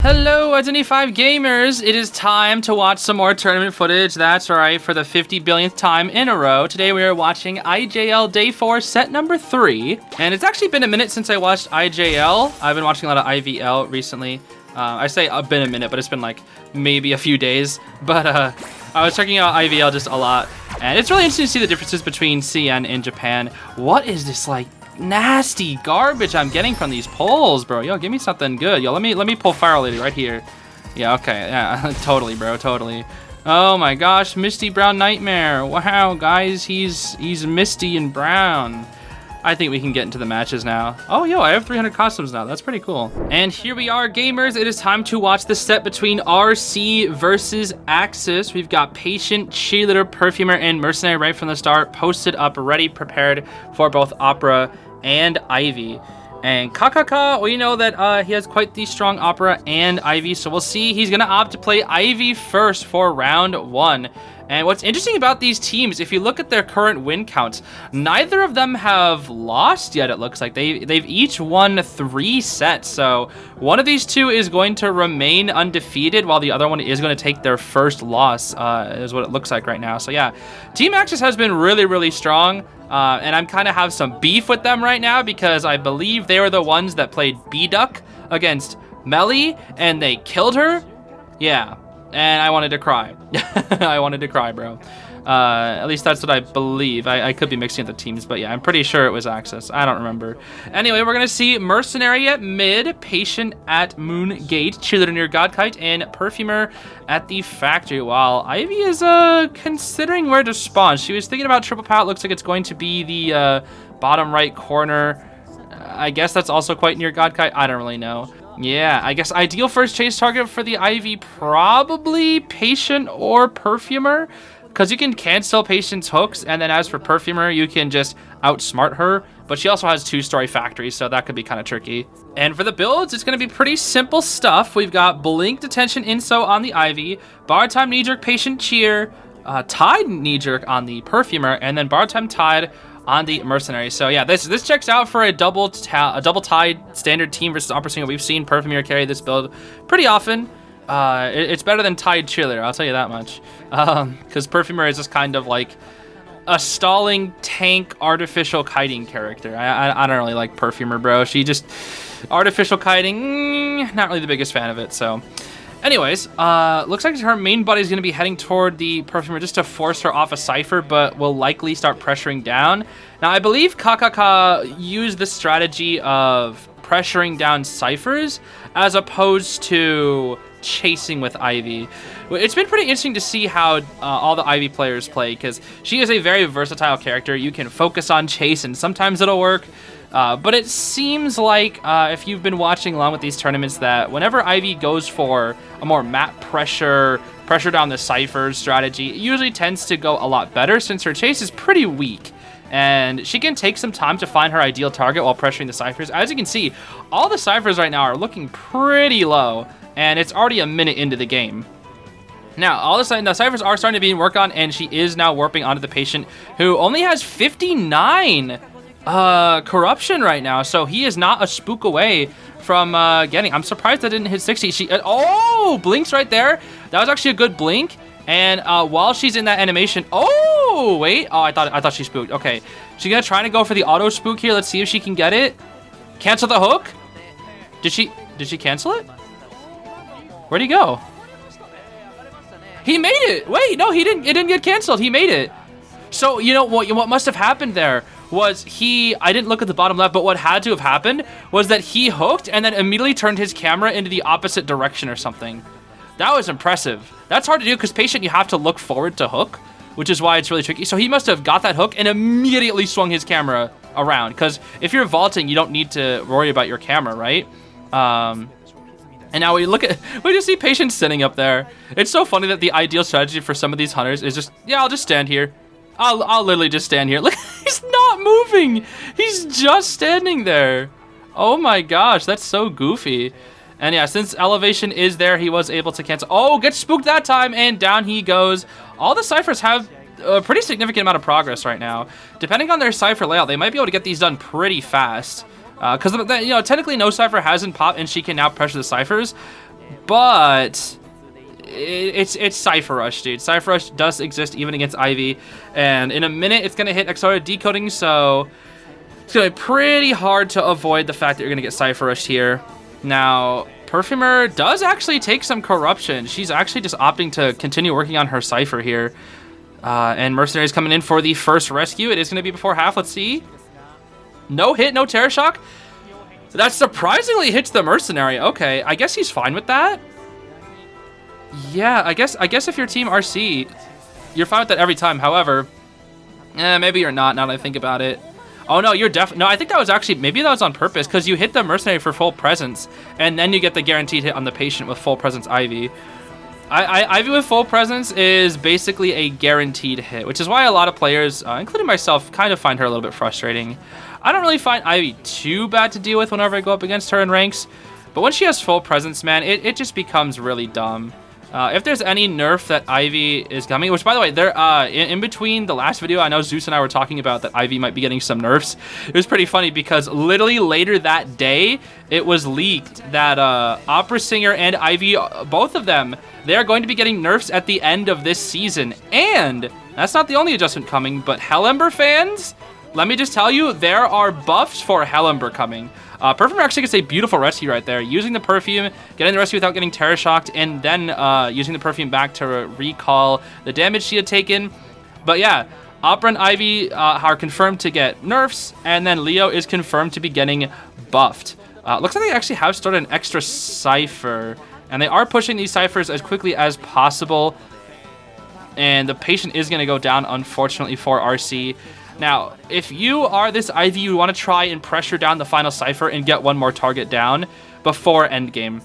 Hello, Identity 5 gamers! It is time to watch some more tournament footage. That's right, for the 50 billionth time in a row. Today we are watching IJL Day 4, set number 3. And it's actually been a minute since I watched IJL. I've been watching a lot of IVL recently. I say I've been a minute, but it's been like maybe a few days. But I was checking out IVL just a lot. And it's really interesting to see the differences between CN and Japan. What is this like nasty garbage I'm getting from these polls, bro? Yo, give me something good. Yo, let me pull Fire Lady right here. Yeah, okay, yeah, totally, bro, totally. Oh my gosh, Misty Brown Nightmare. Wow, guys, he's misty and brown. I think we can get into the matches now. Oh, yo, I have 300 costumes now. That's pretty cool. And here we are, gamers. It is time to watch the set between RC versus AXIZ. We've got Patient, Cheerleader, Perfumer, and Mercenary right from the start, posted up, ready, prepared for both Opera and Ivy. And KKK, we know that he has quite the strong Opera and Ivy, so we'll see. He's gonna opt to play Ivy first for round 1. And what's interesting about these teams, if you look at their current win counts, neither of them have lost yet, it looks like. They've each won 3 sets, so one of these two is going to remain undefeated, while the other one is going to take their first loss, is what it looks like right now. So yeah, Team AXIZ has been really, really strong. And I'm kind of have some beef with them right now because I believe they were the ones that played B-Duck against Melly and they killed her. Yeah, and I wanted to cry. I wanted to cry, bro. At least that's what I believe. I could be mixing up the teams, but yeah, I'm pretty sure it was AXIZ. I don't remember. Anyway, we're going to see Mercenary at mid, Patient at Moon Gate, Cheerleader near Godkite, and Perfumer at the Factory, while Ivy is considering where to spawn. She was thinking about Triple Pat. Looks like it's going to be the bottom right corner. I guess that's also quite near Godkite. I don't really know. Yeah, I guess ideal first chase target for the Ivy, probably Patient or Perfumer, because you can cancel Patient's hooks, and then as for Perfumer, you can just outsmart her, but she also has 2-story factories, so that could be kind of tricky. And for the builds, it's going to be pretty simple stuff. We've got Blink, Detention, Inso on the Ivy, Bar Time, Knee Jerk, Patient, Cheer, Tide, Knee Jerk on the Perfumer, and then Bar Time, Tide on the Mercenary. So yeah, this checks out for a double Tide standard team versus Opera Singer. We've seen Perfumer carry this build pretty often. It's better than Tide Cheerleader, I'll tell you that much. Because Perfumer is just kind of like a stalling tank artificial kiting character. I don't really like Perfumer, bro. She just artificial kiting, not really the biggest fan of it. So anyways, looks like her main buddy is going to be heading toward the Perfumer just to force her off a Cypher, but will likely start pressuring down. Now I believe KKK used the strategy of pressuring down Cyphers as opposed to chasing with Ivy. It's been pretty interesting to see how all the Ivy players play, because she is a very versatile character. You can focus on chase and sometimes it'll work, but it seems like if you've been watching along with these tournaments, that whenever Ivy goes for a more map pressure down the Cyphers strategy, it usually tends to go a lot better since her chase is pretty weak. And she can take some time to find her ideal target while pressuring the Cyphers. As you can see, all the Cyphers right now are looking pretty low, and it's already a minute into the game. Now, all of a sudden, the Cyphers are starting to be worked on, and she is now warping onto the Patient, who only has 59 corruption right now, so he is not a spook away from getting. I'm surprised that didn't hit 60. She oh, blinks right there. That was actually a good blink. And while she's in that animation, oh wait, oh I thought she spooked. Okay, she's gonna try to go for the auto spook here. Let's see if she can get it. Cancel the hook. Did she cancel it? Where'd he go? He made it. Wait, no, he didn't. It didn't get canceled. He made it. So you know what must have happened there was I didn't look at the bottom left, but what had to have happened was that he hooked and then immediately turned his camera into the opposite direction or something. That was impressive. That's hard to do because Patient, you have to look forward to hook, which is why it's really tricky. So he must have got that hook and immediately swung his camera around, because if you're vaulting, you don't need to worry about your camera, right? And now we just see Patient sitting up there. It's so funny that the ideal strategy for some of these hunters is just, yeah, I'll just stand here. I'll literally just stand here. Look, he's not moving. He's just standing there. Oh my gosh, that's so goofy. And yeah, since elevation is there, he was able to cancel. Oh, gets spooked that time, and down he goes. All the Cyphers have a pretty significant amount of progress right now. Depending on their Cypher layout, they might be able to get these done pretty fast. Because, technically no Cypher hasn't popped, and she can now pressure the Cyphers. but it's Cypher Rush, dude. Cypher Rush does exist even against Ivy, and in a minute it's gonna hit accelerated decoding, so it's gonna be pretty hard to avoid the fact that you're gonna get Cypher Rushed here. Now, Perfumer does actually take some corruption. She's actually just opting to continue working on her Cypher here. And Mercenary's coming in for the first rescue. It is gonna be before half. Let's see. No hit, no Terror Shock. That surprisingly hits the Mercenary. Okay, I guess he's fine with that. Yeah, I guess if you're Team RC, you're fine with that every time. However, maybe you're not now that I think about it. Oh no, you're no, I think that was actually, maybe that was on purpose, because you hit the Mercenary for full presence, and then you get the guaranteed hit on the Patient with full presence Ivy. Ivy with full presence is basically a guaranteed hit, which is why a lot of players, including myself, kind of find her a little bit frustrating. I don't really find Ivy too bad to deal with whenever I go up against her in ranks, but when she has full presence, man, it just becomes really dumb. If there's any nerf that Ivy is coming, which by the way, there in between the last video, I know Zeus and I were talking about that Ivy might be getting some nerfs. It was pretty funny because literally later that day, it was leaked that Opera Singer and Ivy, both of them, they are going to be getting nerfs at the end of this season. And that's not the only adjustment coming, but Hellember fans, let me just tell you, there are buffs for Hellember coming. Perfume actually gets a beautiful rescue right there. Using the perfume, getting the rescue without getting Terror Shocked, and then using the perfume back to recall the damage she had taken. But yeah, Opera and Ivy are confirmed to get nerfs, and then Leo is confirmed to be getting buffed. Looks like they actually have started an extra Cypher, and they are pushing these Cyphers as quickly as possible. And the Patient is going to go down, unfortunately, for RC. Now, if you are this Ivy, you want to try and pressure down the final Cypher and get one more target down before endgame.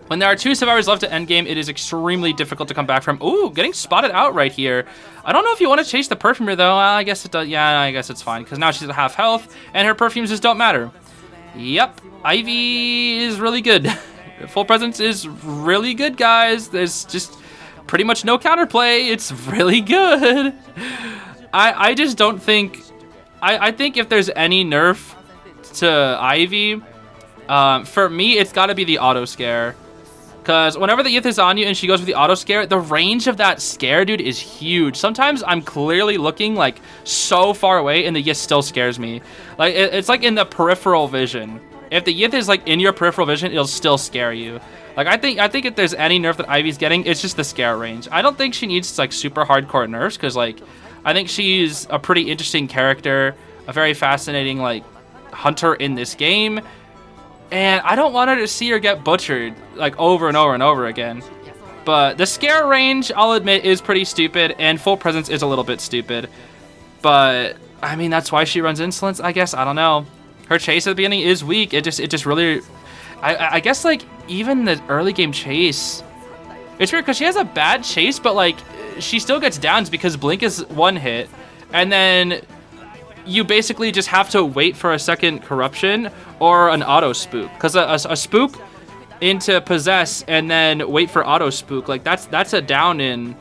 When there are 2 survivors left at endgame, it is extremely difficult to come back from. Ooh, getting spotted out right here. I don't know if you want to chase the Perfumer, though. I guess it does. Yeah, I guess it's fine, because now she's at half health, and her perfumes just don't matter. Yep, Ivy is really good. Full presence is really good, guys. There's just pretty much no counterplay. It's really good. I just don't think... I think if there's any nerf to Ivy, for me, it's got to be the auto scare. Because whenever the Yith is on you and she goes with the auto scare, the range of that scare, dude, is huge. Sometimes I'm clearly looking, like, so far away and the Yith still scares me. Like, it's like in the peripheral vision. If the Yith is, like, in your peripheral vision, it'll still scare you. Like, I think if there's any nerf that Ivy's getting, it's just the scare range. I don't think she needs, like, super hardcore nerfs, because, like... I think she's a pretty interesting character, a very fascinating, like, hunter in this game, and I don't want her to see her get butchered, like, over and over and over again. But the scare range, I'll admit, is pretty stupid, and full presence is a little bit stupid. But, I mean, that's why she runs Insolence, I guess. I don't know. Her chase at the beginning is weak. It just really... I guess, like, even the early game chase... It's weird, because she has a bad chase, but, like... she still gets downs because Blink is one hit, and then you basically just have to wait for a second corruption or an auto spook, because a spook into possess and then wait for auto spook, like that's a down in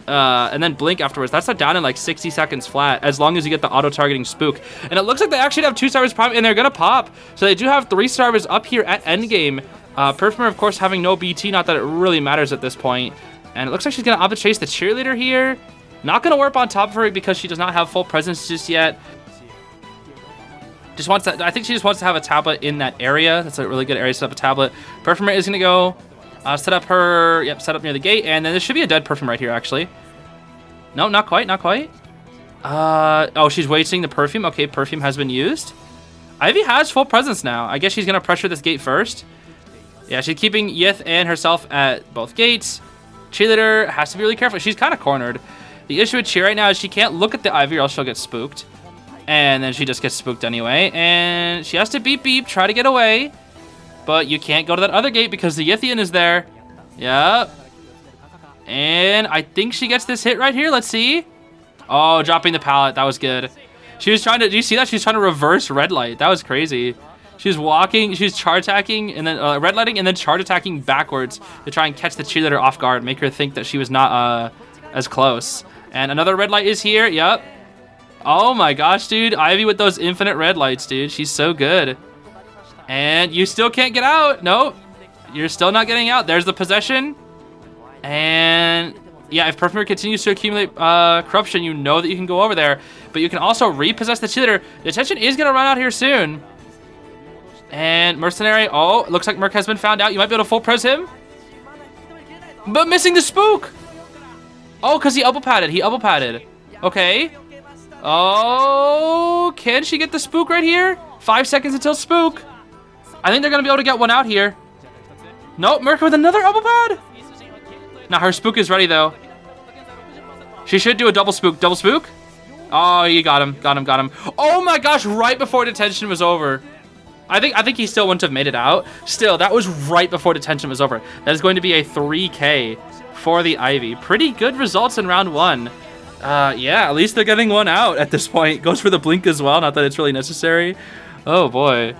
and then Blink afterwards, that's a down in like 60 seconds flat, as long as you get the auto targeting spook. And it looks like they actually have 2 Starvers prime, and they're gonna pop, so they do have 3 Starvers up here at endgame. Perfumer, of course, having no BT, not that it really matters at this point. And it looks like she's going to opt to chase the Cheerleader here. Not going to warp on top of her because she does not have full presence just yet. Just wants to, I think she just wants to have a tablet in that area. That's a really good area to set up a tablet. Perfumer is going to go set up her, set up near the gate. And then there should be a dead Perfume right here, actually. No, not quite, not quite. Oh, she's wasting the Perfume. Okay, Perfume has been used. Ivy has full presence now. I guess she's going to pressure this gate first. Yeah, she's keeping Yith and herself at both gates. Cheerleader has to be really careful. She's kind of cornered. The issue with Cheer right now is she can't look at the Ivy or else she'll get spooked. And then she just gets spooked anyway. And she has to beep beep, try to get away. But you can't go to that other gate because the Yithian is there. Yep. And I think she gets this hit right here. Let's see. Oh, dropping the pallet. That was good. She was trying to, do you see that? She was trying to reverse red light. That was crazy. She's walking, she's charge attacking, and then red lighting, and then charge attacking backwards to try and catch the Cheerleader off guard, make her think that she was not as close. And another red light is here. Yep. Oh my gosh, dude. Ivy with those infinite red lights, dude. She's so good. And you still can't get out. Nope. You're still not getting out. There's the possession. And yeah, if Perfumer continues to accumulate corruption, you know that you can go over there. But you can also repossess the cheerleader. The attention is going to run out here soon. And Mercenary. Oh, it looks like Merc has been found out. You might be able to full pres him. But missing the spook. Oh, because he elbow padded. He elbow padded. Okay. Oh, can she get the spook right here? 5 seconds until spook. I think they're going to be able to get one out here. Nope, Merc with another elbow pad. Now her spook is ready though. She should do a double spook. Double spook? Oh, you got him. Got him, got him. Oh my gosh, right before detention was over. I think he still wouldn't have made it out. Still, that was right before detention was over. That is going to be a 3K for the Ivy. Pretty good results in round 1. Yeah, at least they're getting one out at this point. Goes for the blink as well, not that it's really necessary. Oh boy.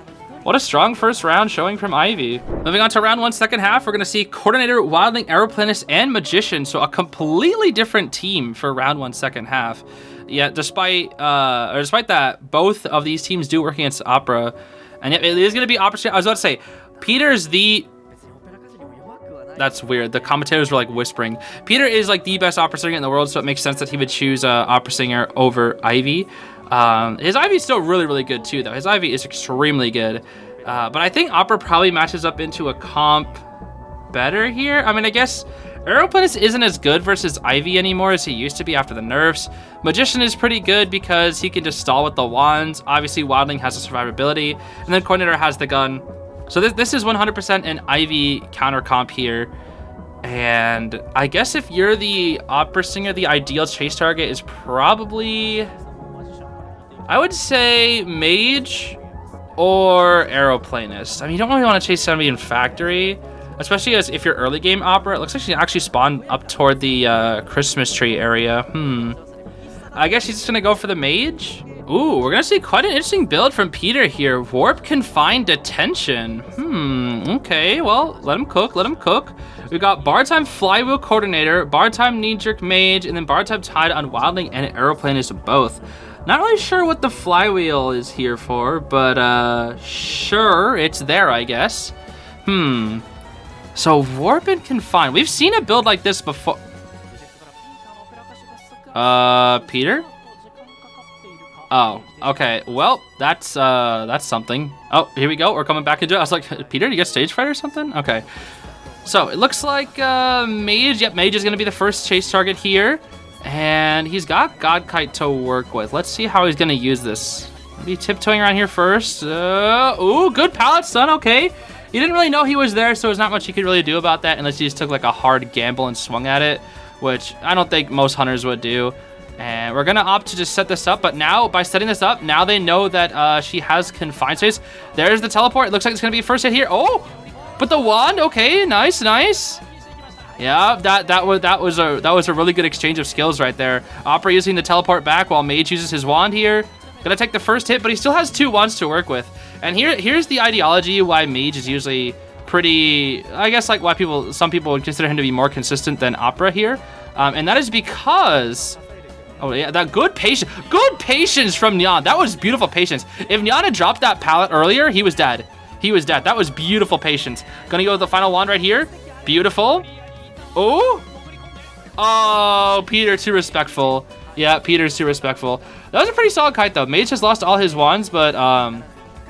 What a strong first round showing from Ivy. Moving on to round 1, second half, we're gonna see Coordinator, Wildling, Aeroplanist, and Magician. So a completely different team for round 1, second half. Yeah, despite that, both of these teams do work against Opera. And it is gonna be Opera. I was about to say, Peter's the... That's weird. The commentators were like whispering. Peter is like the best opera singer in the world, so it makes sense that he would choose opera singer over Ivy. His Ivy is still really, really good too, though. His Ivy is extremely good. But I think opera probably matches up into a comp better here. I mean, I guess Aeroplanist isn't as good versus Ivy anymore as he used to be after the nerfs. Magician is pretty good because he can just stall with the wands. Obviously, Wildling has the survivability, and then Coordinator has the gun. So this is 100% an Ivy counter comp here. And I guess if you're the opera singer, the ideal chase target is probably, I would say, Mage or Aeroplanist. I mean, you don't really want to chase somebody in Factory, especially as if you're early game opera. It looks like she actually spawned up toward the Christmas tree area. I guess she's just gonna go for the Mage. Ooh, we're gonna see quite an interesting build from Peter here. Warp, Confined, Detention. Okay, well, let him cook, let him cook. We've got Bar Time Flywheel Coordinator, Bar Time Knee Jerk Mage, and then Bar Time Tide on Wildling and Aeroplanist both. Not really sure what the Flywheel is here for, but sure, it's there, I guess. So Warp and Confined. We've seen a build like this before. Peter? Oh, okay. Well, that's something. Oh, here we go. We're coming back into it. I was like, Peter, did you get stage fright or something? Okay. So it looks like Mage. Yep, Mage is going to be the first chase target here. And he's got God Kite to work with. Let's see how he's going to use this. Maybe tiptoeing around here first. Ooh, good pallet stun. Okay. You didn't really know he was there, so there's not much you could really do about that unless you just took like a hard gamble and swung at it, which I don't think most hunters would do. And we're gonna opt to just set this up, but now by setting this up, now they know that she has confined space. There's the teleport. It looks like it's gonna be first hit here. Oh, but the wand. Okay, nice, nice. Yeah, that was a really good exchange of skills right there. Opera using the teleport back while Mage uses his wand here. Gonna take the first hit, but he still has 2 wands to work with. And here's the ideology why Mage is usually pretty, I guess, like why some people would consider him to be more consistent than Opera here, and that is because. Oh yeah, that good patience from Nyan. That was beautiful patience. If Nyan had dropped that pallet earlier, he was dead. He was dead. That was beautiful patience. Gonna go with the final wand right here. Beautiful. Oh, Peter too respectful. Yeah, Peter's too respectful. That was a pretty solid kite though. Mage has lost all his wands, but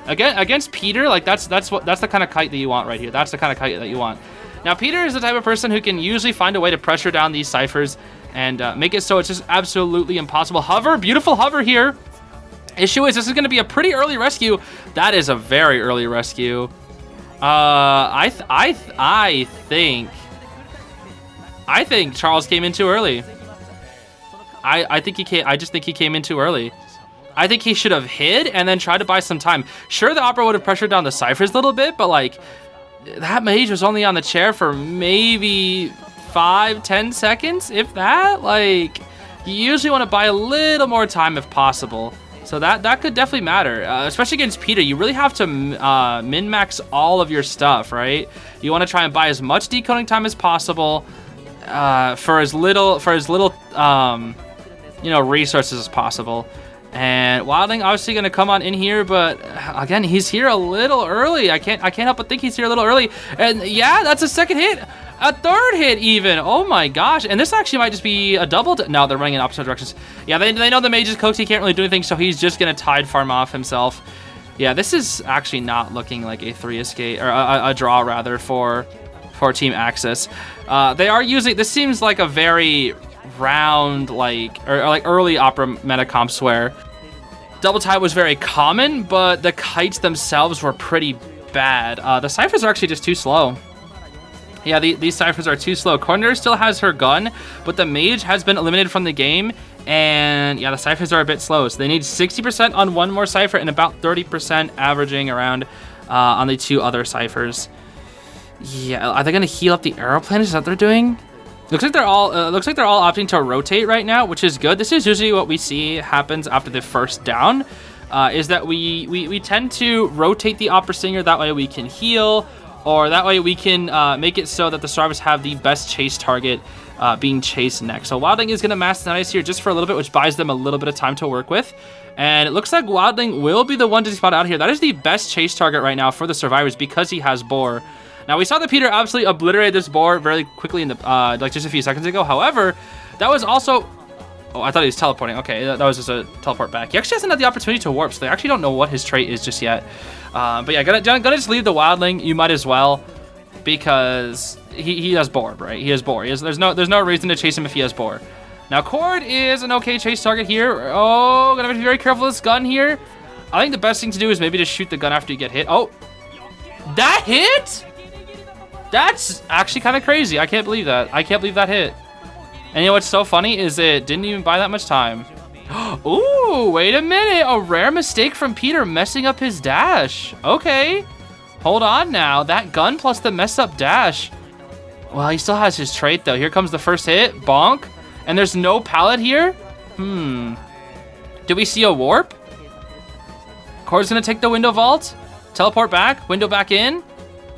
against Peter, like that's the kind of kite that you want right here. That's the kind of kite that you want. Now Peter is the type of person who can usually find a way to pressure down these ciphers and make it so it's just absolutely impossible. Hover, beautiful hover here. Issue is this is going to be a pretty early rescue. That is a very early rescue. I think Charles came in too early. I just think he came in too early. I think he should have hid and then tried to buy some time. Sure, the Opera would have pressured down the ciphers a little bit, but like that Mage was only on the chair for maybe 5-10 seconds, if that. Like, you usually want to buy a little more time if possible. So that could definitely matter, especially against Peter. You really have to min-max all of your stuff, right? You want to try and buy as much decoding time as possible for as little resources as possible. And Wildling obviously going to come on in here, but again, he's here a little early. I can't help but think he's here a little early. And yeah, that's a second hit. A third hit even. Oh my gosh. And this actually might just be a double. No, they're running in opposite directions. Yeah, they know the mage is cooked. He can't really do anything, so he's just going to tide farm off himself. Yeah, this is actually not looking like a 3 escape, or a draw rather, for Team AXIZ. They are using, this seems like a very round, like early Opera meta comps where double tide was very common, but the kites themselves were pretty bad. The ciphers are actually just too slow. Yeah, these ciphers are too slow. Coordinator still has her gun, but the mage has been eliminated from the game. And yeah, the ciphers are a bit slow. So they need 60% on one more cipher and about 30% averaging around on the 2 other ciphers. Yeah, are they gonna heal up the aeroplane? Is that what they're doing? Looks like they're all opting to rotate right now, which is good. This is usually what we see happens after the first down. Is that we tend to rotate the opera singer, that way we can heal, or that way we can make it so that the survivors have the best chase target being chased next. So Wildling is going to mass the Nice here just for a little bit, which buys them a little bit of time to work with. And it looks like Wildling will be the one to spot out here. That is the best chase target right now for the survivors because he has Boar. Now, we saw that Peter absolutely obliterated this Boar very quickly in the like just a few seconds ago. However, that was also... Oh, I thought he was teleporting. Okay, that was just a teleport back. He actually hasn't had the opportunity to warp, so they actually don't know what his trait is just yet. But yeah, gonna just leave the Wildling. You might as well, because he has Boar, right? He has Boar. There's no reason to chase him if he has Boar. Now, Cord is an okay chase target here. Oh, gonna have to be very careful with this gun here. I think the best thing to do is maybe just shoot the gun after you get hit. Oh, that hit? That's actually kind of crazy. I can't believe that. I can't believe that hit. And you know what's so funny is it didn't even buy that much time. Ooh, wait a minute. A rare mistake from Peter messing up his dash. Okay. Hold on now. That gun plus the messed up dash. Well, he still has his trait, though. Here comes the first hit. Bonk. And there's no pallet here? Do we see a warp? Cord's going to take the window vault. Teleport back. Window back in.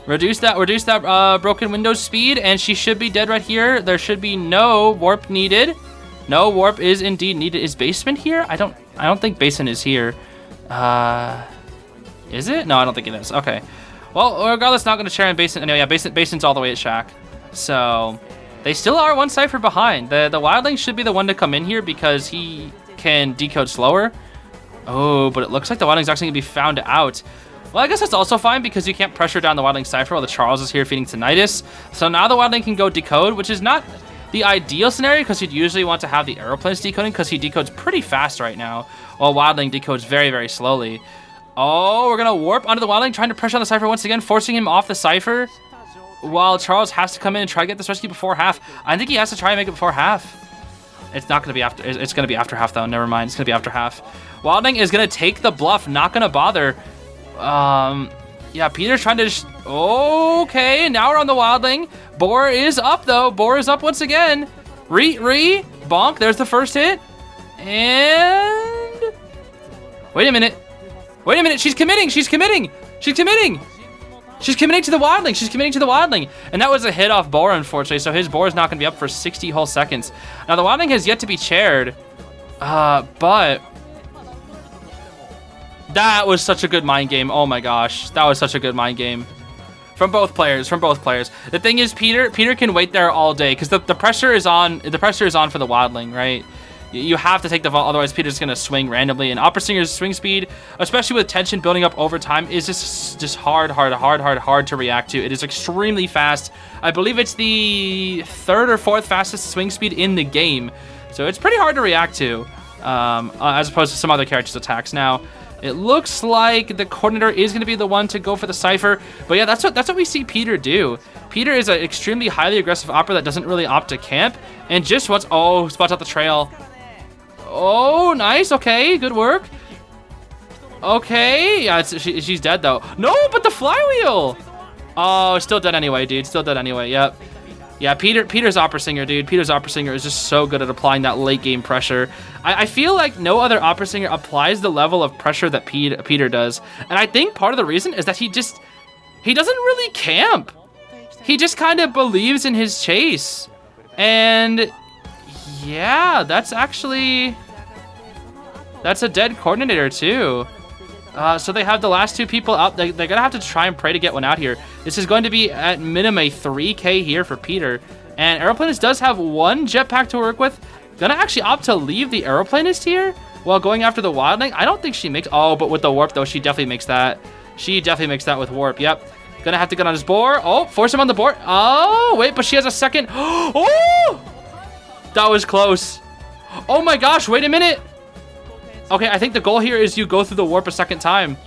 Reduce that broken window speed, and she should be dead right here. There should be no warp needed. No warp is indeed needed. Is basement here? I don't think basement is here. Is it? No, I don't think it is. Okay. Well, regardless, not going to share in basement. Anyway, yeah, basement's all the way at Shack. So they still are one cipher behind. The Wildling should be the one to come in here because he can decode slower. Oh, but it looks like the Wildling's actually going to be found out. Well, I guess that's also fine because you can't pressure down the Wildling Cypher while the Charles is here feeding Tinnitus. So now the Wildling can go decode, which is not the ideal scenario because you'd usually want to have the aeroplanes decoding because he decodes pretty fast right now, while Wildling decodes very, very slowly. Oh, we're going to warp onto the Wildling, trying to pressure on the Cypher once again, forcing him off the Cypher, while Charles has to come in and try to get this rescue before half. I think he has to try and make it before half. It's not going to be after. It's going to be after half, though. Never mind. It's going to be after half. Wildling is going to take the bluff, not going to bother. Yeah, Peter's trying to okay, now we're on the Wildling. Boar is up, though. Boar is up once again. Bonk. There's the first hit. And... Wait a minute. She's committing. She's committing to the Wildling. And that was a hit off Boar, unfortunately. So his Boar is not going to be up for 60 whole seconds. Now, the Wildling has yet to be chaired. But... That was such a good mind game. Oh my gosh. That was such a good mind game. From both players. The thing is, Peter can wait there all day because the pressure is on. The pressure is on for the Wildling, right? You have to take the vault, otherwise Peter's gonna swing randomly. And Opera Singer's swing speed, especially with tension building up over time, is just hard to react to. It is extremely fast. I believe it's the 3rd or 4th fastest swing speed in the game. So it's pretty hard to react to, as opposed to some other characters' attacks. Now, it looks like the Coordinator is going to be the one to go for the Cypher. But yeah, that's what we see Peter do. Peter is an extremely highly aggressive Opera that doesn't really opt to camp. And just wants... Oh, spots out the trail. Oh, nice. Okay, good work. Okay. Yeah, she's dead, though. No, but the flywheel. Oh, still dead anyway, dude. Still dead anyway. Yep. Yeah, Peter's Opera Singer, dude. Peter's Opera Singer is just so good at applying that late game pressure. I feel like no other Opera Singer applies the level of pressure that Peter does. And I think part of the reason is that he doesn't really camp. He just kind of believes in his chase. And yeah, that's actually... That's a dead coordinator too. So they have the last two people out. They're gonna have to try and pray to get one out here. This is going to be at minimum a 3K here for Peter. And Aeroplanist does have one jetpack to work with. Gonna actually opt to leave the Aeroplanist here while going after the Wildling. I don't think she makes... Oh, but with the warp though, she definitely makes that. She definitely makes that with warp. Yep. Gonna have to get on his board. Oh, force him on the board. Oh, wait, but she has a second. Oh! That was close. Oh my gosh, wait a minute. Okay, I think the goal here is you go through the warp a second time.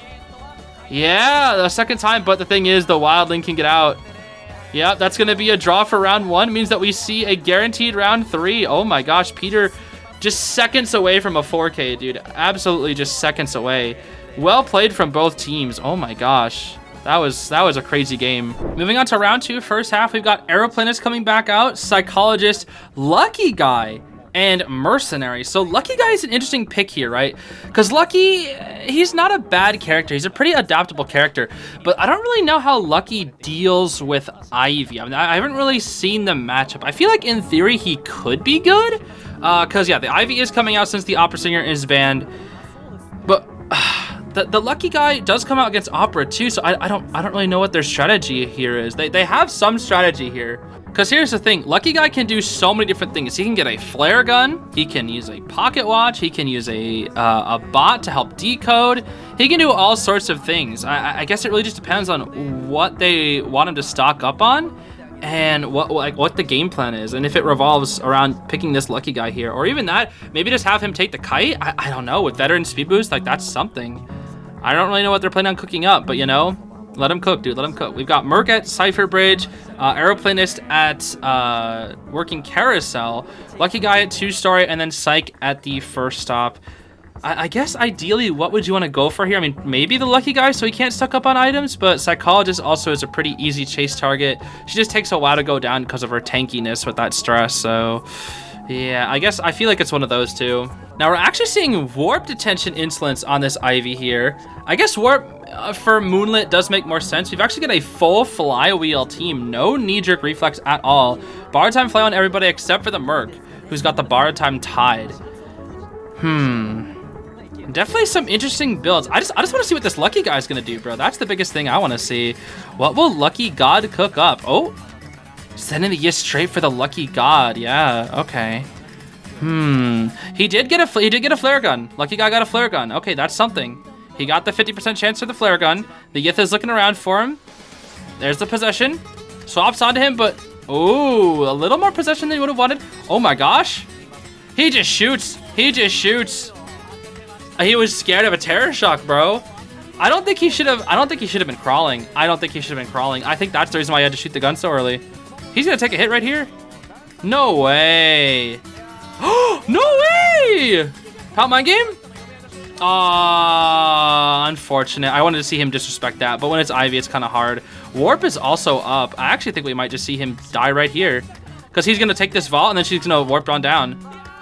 Yeah, the second time, but the thing is the Wildling can get out. Yeah, that's going to be a draw for round 1. Means that we see a guaranteed round 3. Oh my gosh, Peter just seconds away from a 4K, dude. Absolutely just seconds away. Well played from both teams. Oh my gosh. That was a crazy game. Moving on to round 2, first half, we've got Aeroplanist coming back out, Psychologist, Lucky Guy, and Mercenary. So Lucky Guy is an interesting pick here, right? Because Lucky, he's not a bad character. He's a pretty adaptable character, but I don't really know how Lucky deals with Ivy. I mean, I haven't really seen the matchup. I feel like in theory he could be good, because yeah, the Ivy is coming out since the Opera Singer is banned, but the Lucky Guy does come out against Opera too, so I don't really know what their strategy here is. They have some strategy here. Because here's the thing, Lucky Guy can do so many different things. He can get a flare gun, he can use a pocket watch, he can use a bot to help decode. He can do all sorts of things. I guess it really just depends on what they want him to stock up on and what the game plan is. And if it revolves around picking this Lucky Guy here, or even that, maybe just have him take the kite. I don't know, with veteran speed boost, like that's something. I don't really know what they're planning on cooking up, but you know, let him cook, dude. Let him cook. We've got Merc at Cypher Bridge, Aeroplanist at Working Carousel, Lucky Guy at 2-story, and then Psych at the first stop. I guess ideally, what would you want to go for here? I mean, maybe the Lucky Guy so he can't stock up on items, but Psychologist also is a pretty easy chase target. She just takes a while to go down because of her tankiness with that stress, so... Yeah, I guess I feel like it's one of those two. Now we're actually seeing Warp Detention Insolence on this Ivy here. I guess Warp for Moonlit does make more sense. We've actually got a full flywheel team. No knee-jerk reflex at all. Borrowed time fly on everybody except for the Merc, who's got the borrowed time tied. Definitely some interesting builds. I just want to see what this Lucky Guy's gonna do, bro. That's the biggest thing I want to see. What will Lucky God cook up? Oh, sending the yes straight for the Lucky God. Yeah, okay. He did get a flare gun. Lucky Guy got a flare gun. Okay, that's something. He got the 50% chance for the flare gun. The Yith is looking around for him. There's the possession. Swaps onto him, but ooh, a little more possession than he would have wanted. Oh my gosh. He just shoots. He just shoots. He was scared of a terror shock, bro. I don't think he should have been crawling. I think that's the reason why he had to shoot the gun so early. He's gonna take a hit right here. No way. No way! Pout mind game? Unfortunate. I wanted to see him disrespect that, but when it's Ivy, it's kind of hard. Warp is also up. I actually think we might just see him die right here, because he's gonna take this vault and then she's gonna warp on down.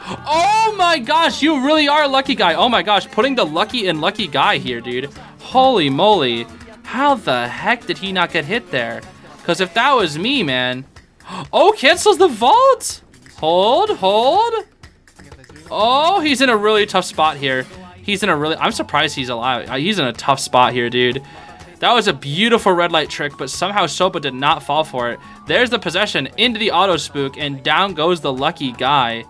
Oh my gosh, you really are a Lucky Guy. Oh my gosh, putting the Lucky in Lucky Guy here, dude. Holy moly. How the heck did he not get hit there? Because if that was me, man. Oh, cancels the vault. Hold. Oh, he's in a really tough spot here. I'm surprised he's alive. He's in a tough spot here, dude. That was a beautiful red light trick, but somehow Sopa did not fall for it. There's the possession into the auto spook, and down goes the Lucky Guy.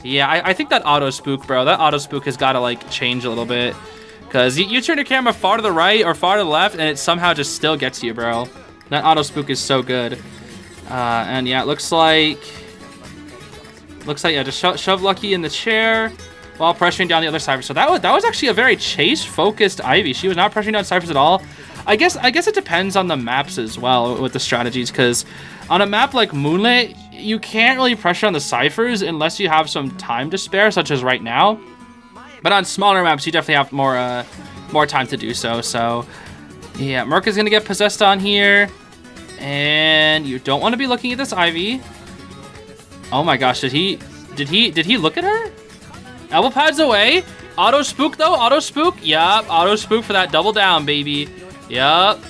Yeah, I think that auto spook, bro, that auto spook has got to like change a little bit, because you turn your camera far to the right or far to the left and it somehow just still gets you, bro. That auto spook is so good. And yeah, it looks like yeah, just shove Lucky in the chair while pressuring down the other Cypher. So that was actually a very chase focused Ivy. She was not pressuring down Cyphers at all. I guess it depends on the maps as well with the strategies, because on a map like Moonlit, you can't really pressure on the Cyphers unless you have some time to spare, such as right now. But on smaller maps, you definitely have more time to do so. So yeah, Merc is gonna get possessed on here, and you don't want to be looking at this Ivy. Oh my gosh, did he look at her? Elbow pads away. Auto spook though, auto spook. Yup, auto spook for that double down, baby. Yup.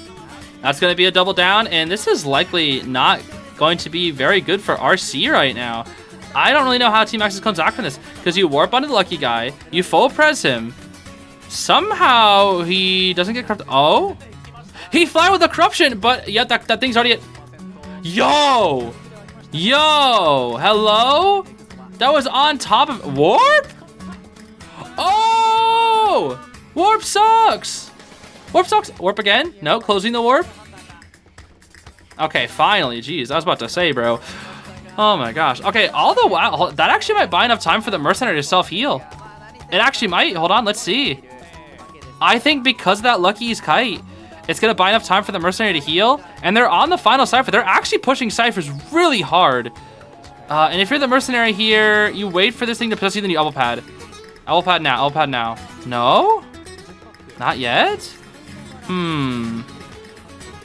That's gonna be a double down, and this is likely not going to be very good for RC right now. I don't really know how Team AXIZ comes back from this, because you warp onto the lucky guy, you full pres him. Somehow he doesn't get corrupted. Oh, he fly with the corruption, but yeah, that thing's already at. Yo, hello? That was on top of warp. Oh, warp sucks. Warp sucks. Warp again? No, closing the warp. Okay, finally. Jeez, I was about to say, bro. Oh my gosh. Okay, all the while, that actually might buy enough time for the mercenary to self-heal. It actually might. Hold on, let's see. I think because of that Lucky's kite, it's gonna buy enough time for the mercenary to heal. And they're on the final cipher. They're actually pushing ciphers really hard. And if you're the mercenary here, you wait for this thing to possess you, then you elbow pad. Elbow pad now, elbow pad now. No? Not yet? All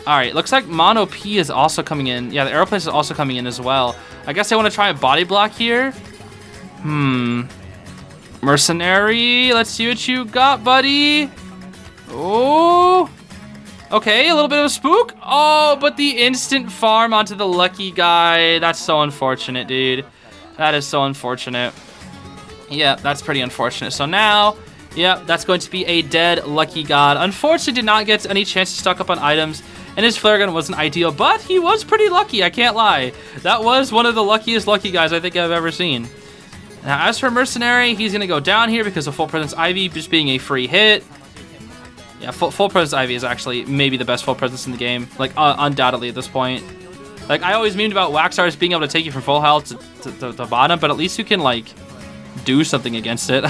right, looks like Mono P is also coming in. Yeah, the aeroplane is also coming in as well. I guess I want to try a body block here. Mercenary, let's see what you got, buddy. Oh, okay, a little bit of a spook. Oh, but the instant farm onto the lucky guy. That's so unfortunate, dude. That is so unfortunate. Yeah, that's pretty unfortunate. So now, yeah, that's going to be a dead lucky god. Unfortunately, did not get any chance to stock up on items, and his flare gun wasn't ideal, but he was pretty lucky, I can't lie. That was one of the luckiest lucky guys I think I've ever seen. Now, as for Mercenary, he's going to go down here because of Full Presence Ivy just being a free hit. Yeah, full Presence Ivy is actually maybe the best Full Presence in the game, like undoubtedly at this point. Like, I always memed about Waxars being able to take you from full health to the bottom, but at least you can, like, do something against it.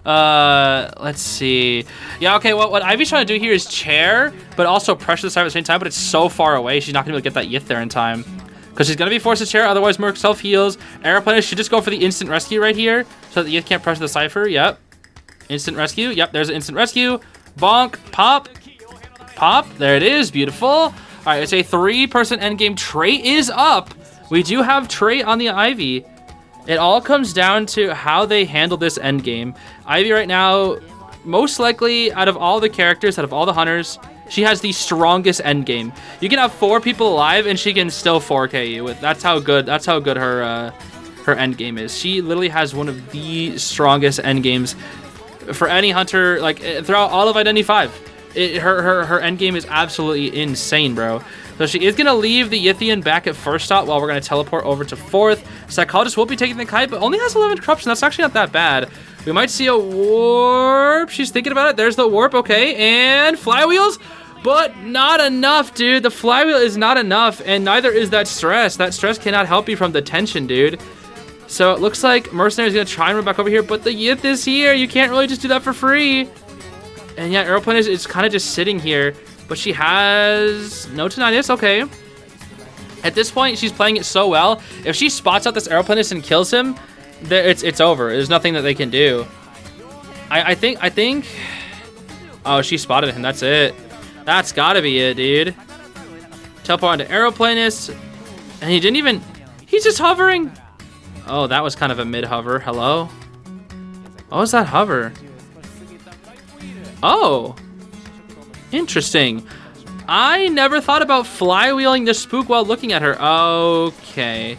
Let's see. Yeah, okay, what Ivy's trying to do here is chair, but also pressure the side at the same time, but it's so far away, she's not going to be able to get that Yith there in time. Because she's going to be forced to chair, otherwise Merc self-heals. Aeroplane should just go for the instant rescue right here, so that Yith can't pressure the Cypher. Yep. Instant rescue. Yep, there's an instant rescue. Bonk. Pop. Pop. There it is. Beautiful. All right, it's a 3-person endgame. Trait is up. We do have Trait on the Ivy. It all comes down to how they handle this endgame. Ivy right now, most likely out of all the characters, out of all the hunters, she has the strongest endgame. You can have 4 people alive and she can still 4K you. That's how good her endgame is. She literally has one of the strongest endgames for any hunter, like throughout all of Identity 5. Her endgame is absolutely insane, bro. So she is going to leave the Yithian back at first stop while we're going to teleport over to 4th. Psychologist will be taking the kite, but only has 11 corruption. That's actually not that bad. We might see a warp. She's thinking about it. There's the warp. Okay, and flywheels, but not enough, dude. The flywheel is not enough, and neither is that stress. That stress cannot help you from the tension, dude. So it looks like Mercenary's going to try and run back over here, but the Yith is here. You can't really just do that for free. And yeah, Aeroplane is kind of just sitting here. But she has no tinnitus. Okay. At this point, she's playing it so well. If she spots out this Aeroplanist and kills him, it's over. There's nothing that they can do. I think. Oh, she spotted him. That's it. That's gotta be it, dude. Teleport onto Aeroplanist, and he didn't even. He's just hovering. Oh, that was kind of a mid hover. Hello. What was that hover? Oh. Interesting. I never thought about flywheeling the spook while looking at her. Okay.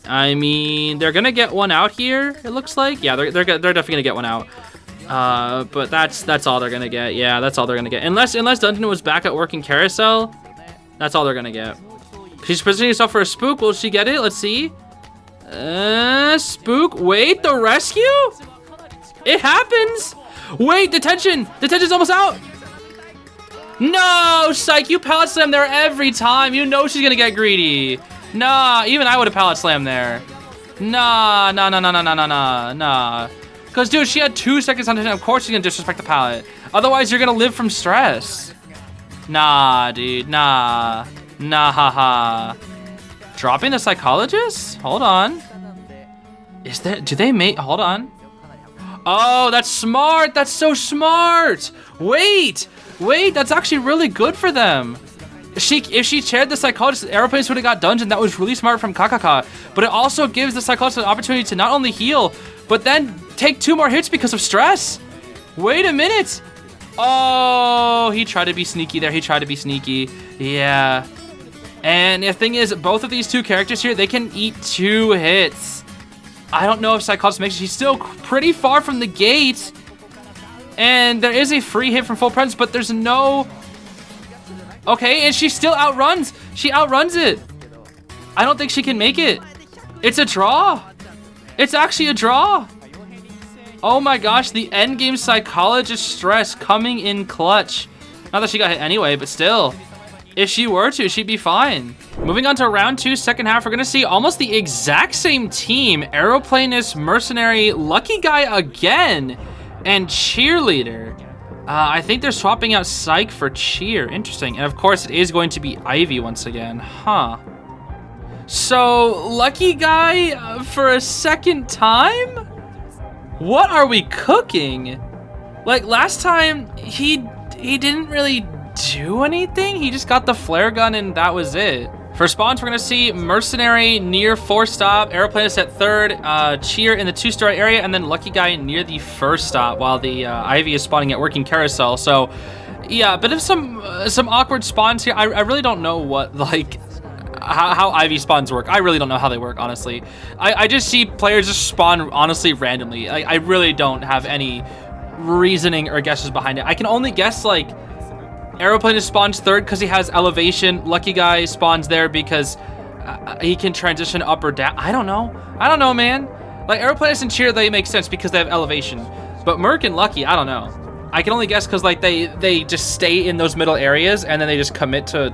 I mean, they're gonna get one out here, it looks like. Yeah, they're definitely gonna get one out. But that's all they're gonna get. Yeah, that's all they're gonna get. Unless Dungeon was back at working carousel, that's all they're gonna get. She's positioning herself for a spook. Will she get it? Let's see. Spook. Wait, the rescue? It happens. Wait, detention. Detention's almost out. No, Psych, you pallet slam there every time. You know she's gonna get greedy. Nah, even I would have pallet slammed there. Nah. Because, dude, she had 2 seconds on detention. Of course she's gonna disrespect the pallet. Otherwise, you're gonna live from stress. Nah, dude, nah, haha. Dropping the psychologist? Hold on. Is that, do they make, hold on. Oh, that's smart. That's so smart. Wait, that's actually really good for them. If she chaired the psychologist, Aeroplanes would have got dungeon. That was really smart from Kakaka. But it also gives the psychologist an opportunity to not only heal, but then take 2 more hits because of stress. Wait a minute. Oh, he tried to be sneaky there. He tried to be sneaky. Yeah. And the thing is, both of these two characters here, they can eat 2 hits. I don't know if Psychologist makes it. She's still pretty far from the gate. And there is a free hit from full presence, but there's no... Okay, and she still outruns. She outruns it. I don't think she can make it. It's a draw. It's actually a draw. Oh my gosh, the endgame Psychologist stress coming in clutch. Not that she got hit anyway, but still. If she were to, she'd be fine. Moving on to round 2, second half, we're gonna see almost the exact same team. Aeroplanist, Mercenary, Lucky Guy again, and Cheerleader. I think they're swapping out Psych for Cheer. Interesting. And of course, it is going to be Ivy once again. Huh. So, Lucky Guy for a second time? What are we cooking? Like, last time, he didn't really do anything. He just got the flare gun and that was it. For spawns, we're gonna see Mercenary near 4-stop, Aeroplanist at 3rd, Cheer in the 2-star area, and then Lucky Guy near the 1st stop, while the Ivy is spawning at Working Carousel. So, yeah, but if some awkward spawns here. I really don't know what, like, how Ivy spawns work. I really don't know how they work, honestly. I just see players just spawn, honestly, randomly. I really don't have any reasoning or guesses behind it. I can only guess, like, Aeroplanist spawns 3rd because he has elevation. Lucky Guy spawns there because he can transition up or down. I don't know, man. Like, Aeroplanist and Cheer, they make sense because they have elevation. But Merc and Lucky, I don't know. I can only guess because, like, they just stay in those middle areas and then they just commit to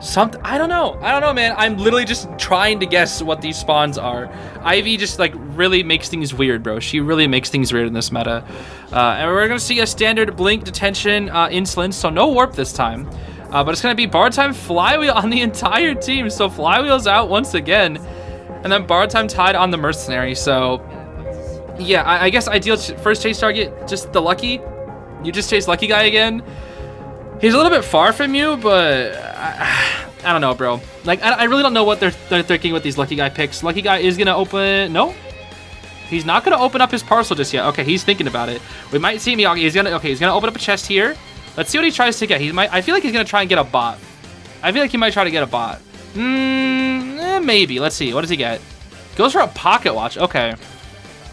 something. I don't know, man. I'm literally just trying to guess what these spawns are. Ivy just, like, really makes things weird, bro. She really makes things weird in this meta. And we're gonna see a standard Blink, Detention, Insolence, so no Warp this time. But it's gonna be Bar Time, Flywheel on the entire team. So Flywheel's out once again. And then Bar Time tied on the Mercenary. So, yeah, I guess ideal first chase target, just the Lucky. You just chase Lucky Guy again. He's a little bit far from you, but I don't know, bro. Like, I really don't know what they're thinking with these Lucky Guy picks. Lucky Guy is gonna open... No? He's not gonna open up his parcel just yet. Okay, he's thinking about it. We might see him. He's gonna open up a chest here. Let's see what he tries to get. I feel like he's gonna try and get a bot. I feel like he might try to get a bot. Maybe. Let's see. What does he get? Goes for a pocket watch. Okay.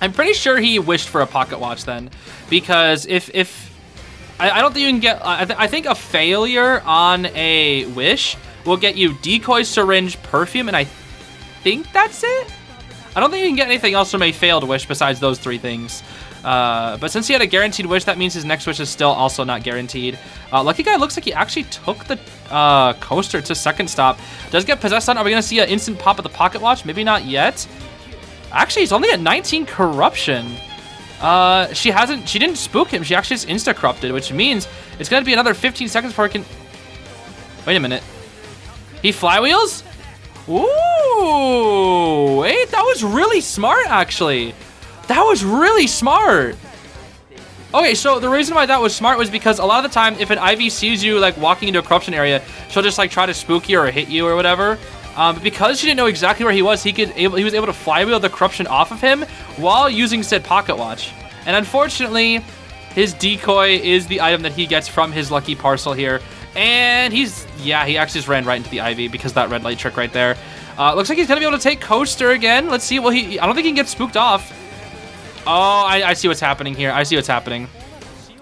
I'm pretty sure he wished for a pocket watch then, because if I don't think you can get. I think a failure on a wish will get you decoy, syringe, perfume, and I think that's it. I don't think you can get anything else from a failed wish besides those 3 things. But since he had a guaranteed wish, that means his next wish is still also not guaranteed. Lucky Guy looks like he actually took the coaster to 2nd stop. Does get possessed on. Are we going to see an instant pop of the pocket watch? Maybe not yet. Actually, he's only at 19 corruption. She didn't spook him. She actually just insta-corrupted, which means it's going to be another 15 seconds before he can... Wait a minute. He flywheels? Ooh, wait, that was really smart, actually. That was really smart. Okay, so the reason why that was smart was because a lot of the time, if an Ivy sees you, like, walking into a corruption area, she'll just, like, try to spook you or hit you or whatever. But because she didn't know exactly where he was, he was able to flywheel the corruption off of him while using said pocket watch. And unfortunately, his decoy is the item that he gets from his lucky parcel here. And he actually just ran right into the Ivy because of that red light trick right there. Looks like he's gonna be able to take coaster again. Let's see. Well, I don't think he can get spooked off. Oh, I see what's happening here. I see what's happening.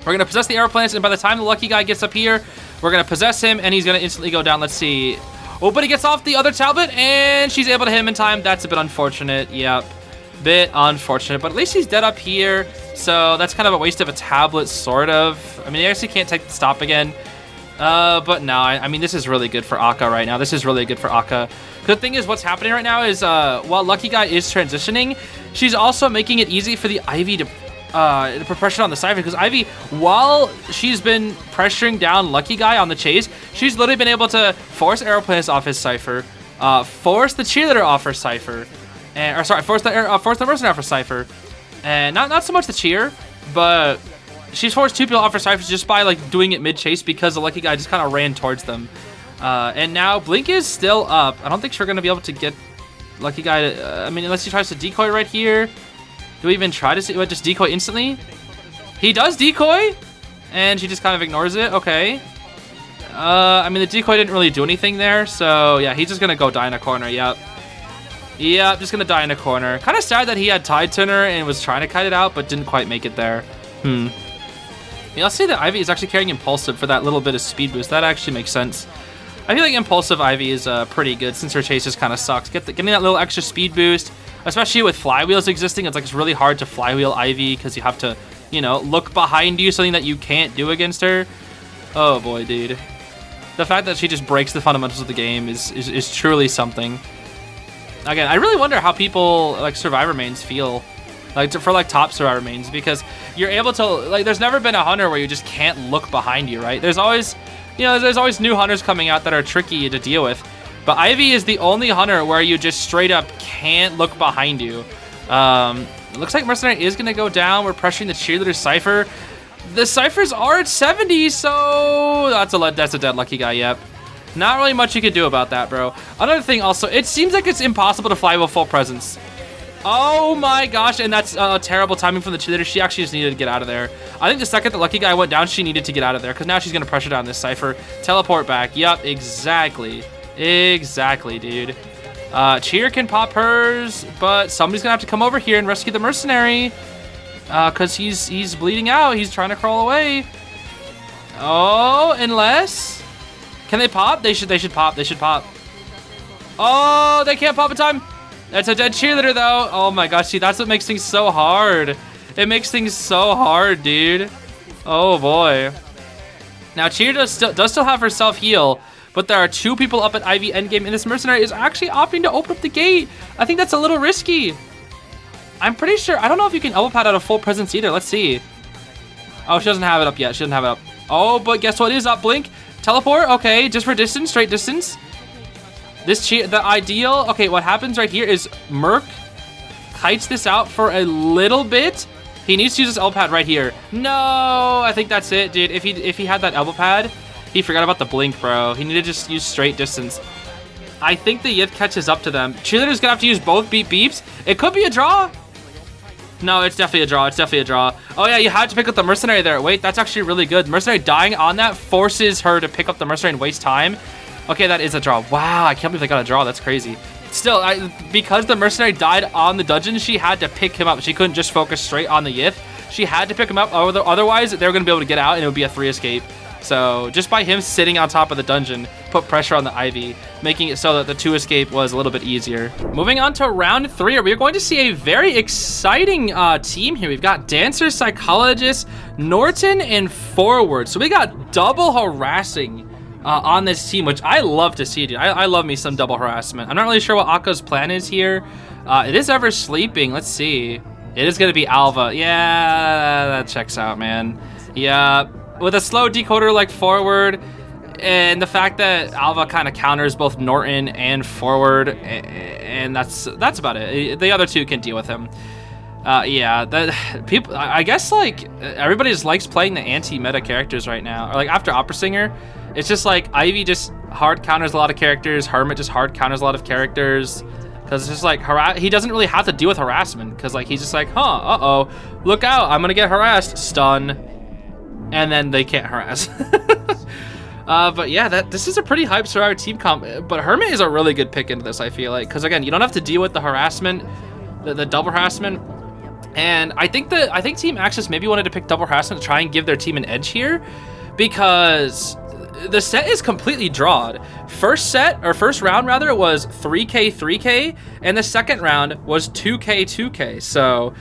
We're gonna possess the Aeroplanets, and by the time the lucky guy gets up here, we're gonna possess him, and he's gonna instantly go down. Let's see. Oh, but he gets off the other tablet, and she's able to hit him in time. That's a bit unfortunate. Yep, bit unfortunate, but at least he's dead up here. So that's kind of a waste of a tablet, sort of. I mean, he actually can't take the stop again. But no, I mean, this is really good for Akka right now. This is really good for Akka. The thing is, what's happening right now is, while Lucky Guy is transitioning, she's also making it easy for the Ivy to put pressure on the Cypher, because Ivy, while she's been pressuring down Lucky Guy on the chase, she's literally been able to force Aeroplanets off his Cypher, force the Cheerleader off her Cypher, force the Mercenary off her Cypher, and not so much the Cheer, but she's forced 2 people off her Cyphers just by like doing it mid-chase because the Lucky Guy just kind of ran towards them. And now Blink is still up. I don't think we're going to be able to get Lucky Guy to, I mean, unless he tries to decoy right here. Do we even try to see what, just decoy instantly? He does decoy, and she just kind of ignores it. Okay. I mean, the decoy didn't really do anything there, so yeah, he's just gonna go die in a corner. Yep, just gonna die in a corner. Kind of sad that he had Tide Turner and was trying to kite it out, but didn't quite make it there. Yeah, I'll say that Ivy is actually carrying Impulsive for that little bit of speed boost. That actually makes sense. I feel like Impulsive Ivy is pretty good since her chase just kind of sucks. Getting that little extra speed boost, especially with flywheels existing, it's really hard to flywheel Ivy because you have to, you know, look behind you, something that you can't do against her. Oh boy, dude. The fact that she just breaks the fundamentals of the game is truly something. Again, I really wonder how people like Survivor mains feel, for top Survivor mains, because you're able to there's never been a hunter where you just can't look behind you, right? There's always, you know, there's always new hunters coming out that are tricky to deal with, but Ivy is the only hunter where you just straight up can't look behind you. It looks like Mercenary is gonna go down. We're pressuring the Cheerleader Cypher. The Cyphers are at 70, so that's a dead lucky guy. Yep. Not really much you can do about that, bro. Another thing also, it seems like it's impossible to fly with full presence. Oh my gosh, and that's terrible timing from the Cheerleader. She actually just needed to get out of there. I think the second the lucky guy went down, she needed to get out of there, because now she's going to pressure down this Cypher. Teleport back. Yep, exactly. Exactly, dude. Cheer can pop hers, but somebody's going to have to come over here and rescue the Mercenary. Because he's bleeding out. He's trying to crawl away. Oh, unless... Can they pop? They should pop. They should pop. Oh, they can't pop in time. That's a dead Cheerleader, though. Oh, my gosh. See, that's what makes things so hard. It makes things so hard, dude. Oh, boy. Now, Cheer does still have her self-heal, but there are two people up at Ivy endgame, and this Mercenary is actually opting to open up the gate. I think that's a little risky. I'm pretty sure, I don't know if you can elbow pad out of full presence either. Let's see. Oh, she doesn't have it up yet. She doesn't have it up. Oh, but guess what is up? Blink. Teleport. Okay, just for distance, straight distance. The ideal. Okay, what happens right here is Merc kites this out for a little bit. He needs to use his elbow pad right here. No, I think that's it, dude. If he had that elbow pad, he forgot about the blink, bro. He needed to just use straight distance. I think the Yith catches up to them. Cheerleader's gonna have to use both beeps. It could be a draw. No, it's definitely a draw. It's definitely a draw. Oh, yeah, you had to pick up the Mercenary there. Wait, that's actually really good. Mercenary dying on that forces her to pick up the Mercenary and waste time. Okay, that is a draw. Wow, I can't believe they got a draw. That's crazy. Still, because the Mercenary died on the dungeon, she had to pick him up. She couldn't just focus straight on the Yith. She had to pick him up. Otherwise, they were going to be able to get out, and it would be a 3 escape. So just by him sitting on top of the dungeon, put pressure on the Ivy, making it so that the 2 escape was a little bit easier. Moving on to round 3, we're going to see a very exciting team here. We've got Dancer, Psychologist, Norton, and Forward. So we got double harassing on this team, which I love to see, dude. I love me some double harassment. I'm not really sure what Akka's plan is here. It is Ever Sleeping. Let's see. It is going to be Alva. Yeah, that checks out, man. Yeah. With a slow decoder like Forward, and the fact that Alva kind of counters both Norton and Forward, and that's about it. The other two can deal with him. Yeah, people. I guess like everybody just likes playing the anti-meta characters right now. Or like after Opera Singer, it's just like Ivy just hard counters a lot of characters. Hermit just hard counters a lot of characters. Because it's just like, he doesn't really have to deal with harassment. Because like he's just like, uh-oh, look out, I'm gonna get harassed, stun. And then they can't harass. But yeah, this is a pretty hype Survivor team comp. But Hermit is a really good pick into this, I feel like. Because again, you don't have to deal with the harassment, the double harassment. And I think Team AXIZ maybe wanted to pick double harassment to try and give their team an edge here. Because the set is completely drawed. First round rather, was 3K, 3K. And the second round was 2K, 2K. So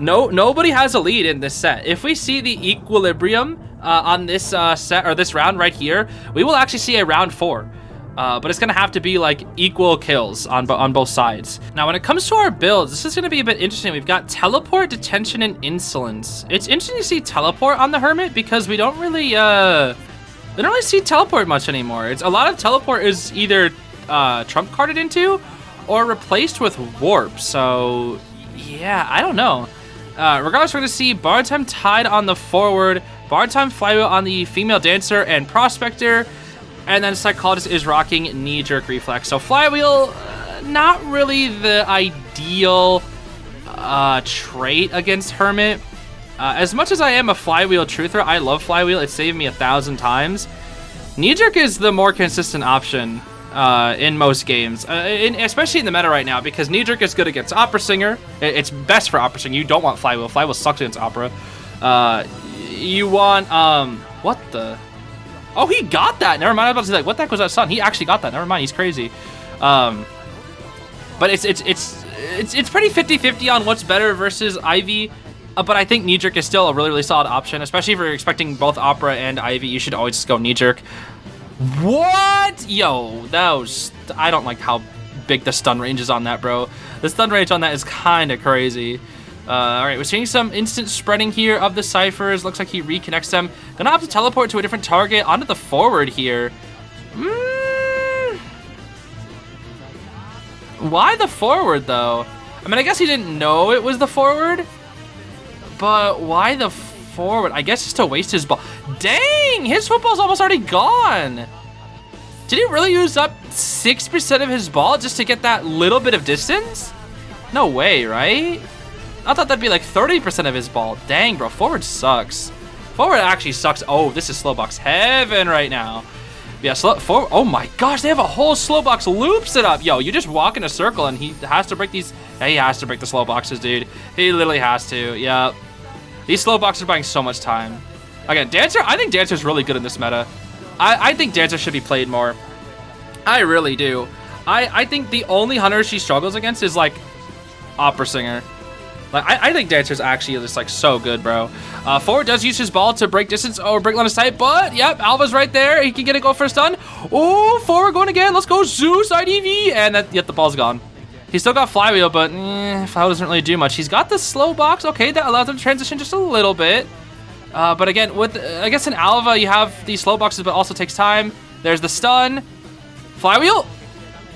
nobody has a lead in this set. If we see the equilibrium on this set or this round right here, we will actually see a round 4. But it's gonna have to be like equal kills on both sides. Now, when it comes to our builds, this is gonna be a bit interesting. We've got Teleport, Detention, and Insolence. It's interesting to see Teleport on the Hermit because we don't really see Teleport much anymore. A lot of Teleport is either trump carded into or replaced with Warp. So yeah, I don't know. Regardless, we're going to see Bar Time Tide on the Forward, Bar Time Flywheel on the Female Dancer and Prospector, and then Psychologist is rocking Knee Jerk Reflex. So Flywheel, not really the ideal trait against Hermit. As much as I am a Flywheel truther, I love Flywheel. It's saved me 1,000 times. Knee jerk is the more consistent option in most games, especially in the meta right now, because knee jerk is good against Opera Singer. It's best for Opera Singer. You don't want Flywheel. Flywheel sucks against Opera. You want what the? Oh, he got that. Never mind. I was about to say, like, what the heck was that stun? He actually got that. Never mind. He's crazy. But it's pretty 50-50 on what's better versus Ivy. But I think knee jerk is still a really, really solid option, especially if you're expecting both Opera and Ivy. You should always just go knee jerk. What? Yo, that was... I don't like how big the stun range is on that, bro. The stun range on that is kind of crazy. All right, we're seeing some instant spreading here of the ciphers. Looks like he reconnects them. Gonna have to teleport to a different target onto the forward here. Why the forward, though? I mean, I guess he didn't know it was the forward. But why the forward? I guess just to waste his ball. Dang, his football's almost already gone. Did he really use up 6% of his ball just to get that little bit of distance? No way, right? I thought that'd be like 30% of his ball. Dang, bro, forward sucks. Forward actually sucks. Oh, this is Slowbox heaven right now. Yeah, forward. Oh my gosh, they have a whole Slowbox loop set up. Yo, you just walk in a circle and he has to break these. He has to break the Slowboxes, dude. He literally has to. Yeah. These Slowboxes are buying so much time. Again, Dancer, I think Dancer's really good in this meta. I think Dancer should be played more. I really do. I think the only hunter she struggles against is like Opera Singer. Like I think Dancer's actually just like so good, bro. Forward does use his ball to break distance or break line of sight, but yep, Alva's right there. He can get a go for a stun. Oh, forward going again. Let's go Zeus IDV, and yet the ball's gone. He's still got Flywheel, but Flywheel doesn't really do much. He's got the slow box. Okay, that allows him to transition just a little bit. But again, with I guess in Alva you have these slow boxes, but also takes time. There's the stun. Flywheel?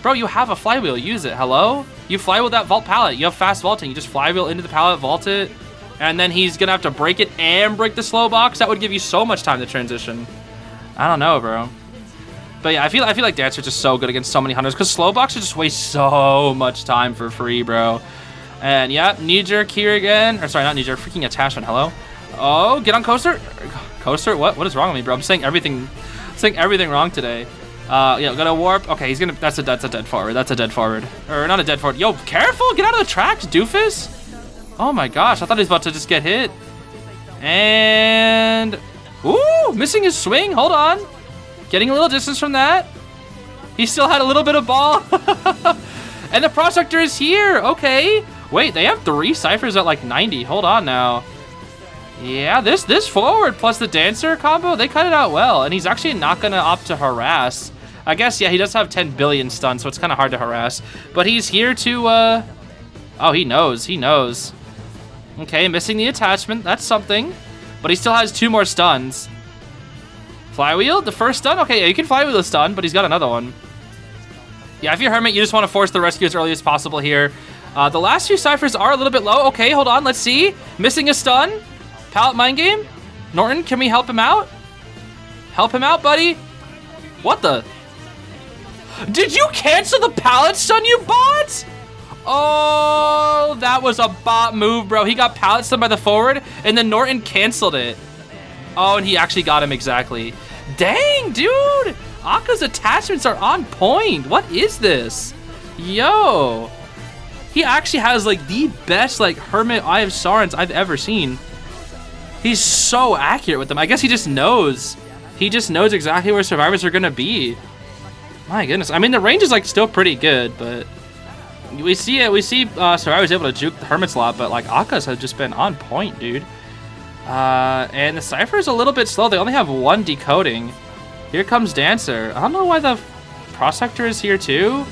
Bro, you have a Flywheel. Use it. Hello? You Flywheel that vault pallet. You have fast vaulting. You just Flywheel into the pallet, vault it, and then he's going to have to break it and break the slow box. That would give you so much time to transition. I don't know, bro. But yeah, I feel like Dancer's just so good against so many hunters because slow boxes just waste so much time for free, bro. And yeah, knee jerk here again. Or sorry, not knee jerk, freaking attachment. Hello? Oh, get on coaster. Coaster? What is wrong with me, bro? I'm saying everything wrong today. Yeah, gonna warp. Okay, he's gonna. That's a dead forward. That's a dead forward. Or not a dead forward. Yo, careful! Get out of the tracks, doofus! Oh my gosh, I thought he was about to just get hit. And ooh, missing his swing. Hold on, getting a little distance from that. He still had a little bit of ball. And the prospector is here. Okay, wait, they have 3 ciphers at like 90. Hold on now. Yeah, this forward plus the Dancer combo, they cut it out well. And he's actually not going to opt to harass. I guess, yeah, he does have 10 billion stun, so it's kind of hard to harass. But he's here to, oh, he knows. He knows. Okay, missing the attachment. That's something. But he still has 2 more stuns. Flywheel, the first stun? Okay, yeah, you can Flywheel the stun, but he's got another one. Yeah, if you're Hermit, you just want to force the rescue as early as possible here. The last few ciphers are a little bit low. Okay, hold on, let's see. Missing a stun. Pallet mind game? Norton, can we help him out? Help him out, buddy. What the? Did you cancel the pallet stun, you bot? Oh, that was a bot move, bro. He got pallet stun by the forward, and then Norton canceled it. Oh, and he actually got him exactly. Dang, dude. Akka's attachments are on point. What is this? Yo. He actually has, like, the best, like, Hermit Eye of Saurons I've ever seen. He's so accurate with them. I guess he just knows. He just knows exactly where survivors are going to be. My goodness. I mean, the range is, like, still pretty good, but we see it. We see survivors able to juke the Hermits a lot, but, like, Akka's have just been on point, dude. And the Cypher is a little bit slow. They only have 1 decoding. Here comes Dancer. I don't know why the Prospector is here, too.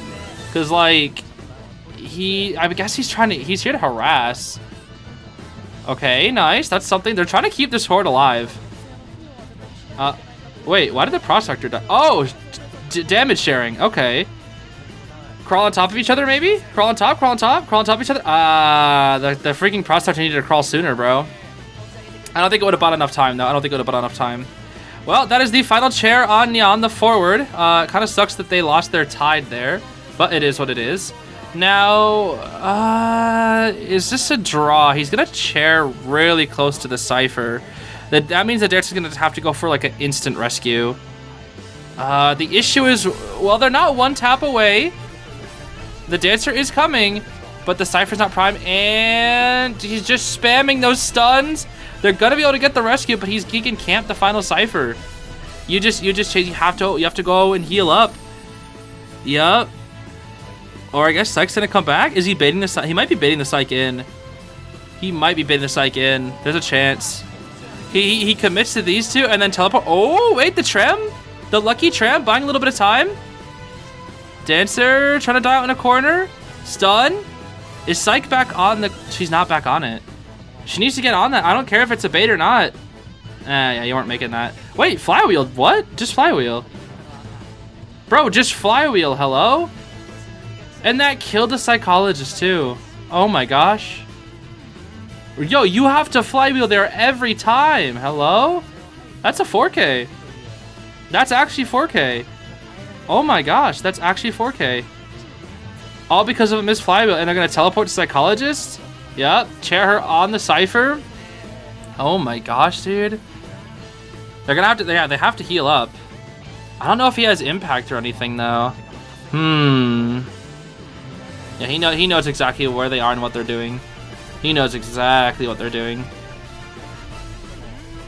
Because, like, I guess he's here to harass. Okay, nice. That's something. They're trying to keep this horde alive. Wait, why did the Prospector die? Oh, damage sharing. Okay. Crawl on top of each other, maybe? Crawl on top, crawl on top, crawl on top of each other. The freaking Prospector needed to crawl sooner, bro. I don't think it would have bought enough time, though. I don't think it would have bought enough time. Well, that is the final chair on the forward. Kind of sucks that they lost their tide there, but it is what it is. Now, is this a draw? He's going to chair really close to the Cypher. That means that Dancer's going to have to go for, like, an instant rescue. The issue is, well, they're not one tap away. The Dancer is coming, but the Cypher's not prime, and he's just spamming those stuns. They're gonna be able to get the rescue, but he can camp the final Cypher. You have to go and heal up. Yup. Or I guess Psyche's gonna come back. Is he baiting the Psyche? He might be baiting the Psyche in. He might be baiting the Psyche in. There's a chance. He commits to these two and then teleport. Oh wait, the Trem, the lucky Trem, buying a little bit of time. Dancer trying to die out in a corner. Stun. Is Psyche back on the? She's not back on it. She needs to get on that. I don't care if it's a bait or not. Yeah, you weren't making that. Wait, flywheel? What? Just flywheel. Bro, just flywheel. Hello? And that killed the Psychologist too. Oh my gosh. Yo, you have to flywheel there every time. Hello? That's a 4K. That's actually 4K. Oh my gosh, that's actually 4K. All because of a missed flywheel, and they're gonna teleport to Psychologist? Yep, chair her on the Cypher. Oh my gosh, dude. They're gonna have to, yeah, they have to heal up. I don't know if he has impact or anything though. Yeah, he knows exactly where they are and what they're doing. He knows exactly what they're doing.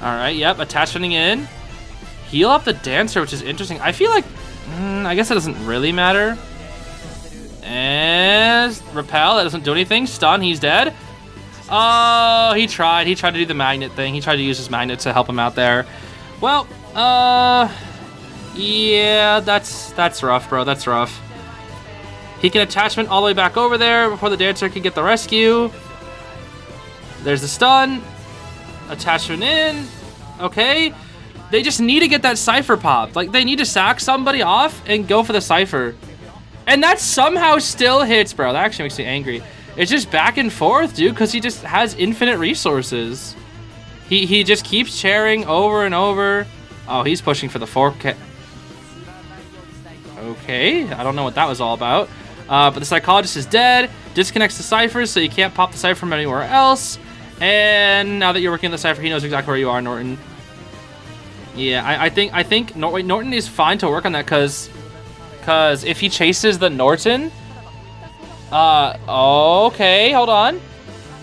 All right, yep, attaching in. Heal up the Dancer, which is interesting. I feel like, I guess it doesn't really matter. And repel, that doesn't do anything. Stun, he's dead. Oh, he tried to do the magnet thing. He tried to use his magnet to help him out there. Well, yeah, that's rough, bro. That's rough. He can attachment all the way back over there before the Dancer can get the rescue. There's the stun. Attachment in. Okay. They just need to get that Cypher popped. Like, they need to sack somebody off and go for the Cypher. And that somehow still hits, bro. That actually makes me angry. It's just back and forth, dude, because he just has infinite resources. He just keeps chairing over and over. Oh, he's pushing for the 4K. Okay, I don't know what that was all about. But the Psychologist is dead. Disconnects the Cyphers, so you can't pop the Cypher from anywhere else. And now that you're working on the Cypher, he knows exactly where you are, Norton. Yeah, I think Norton is fine to work on that, because if he chases the Norton, okay, hold on.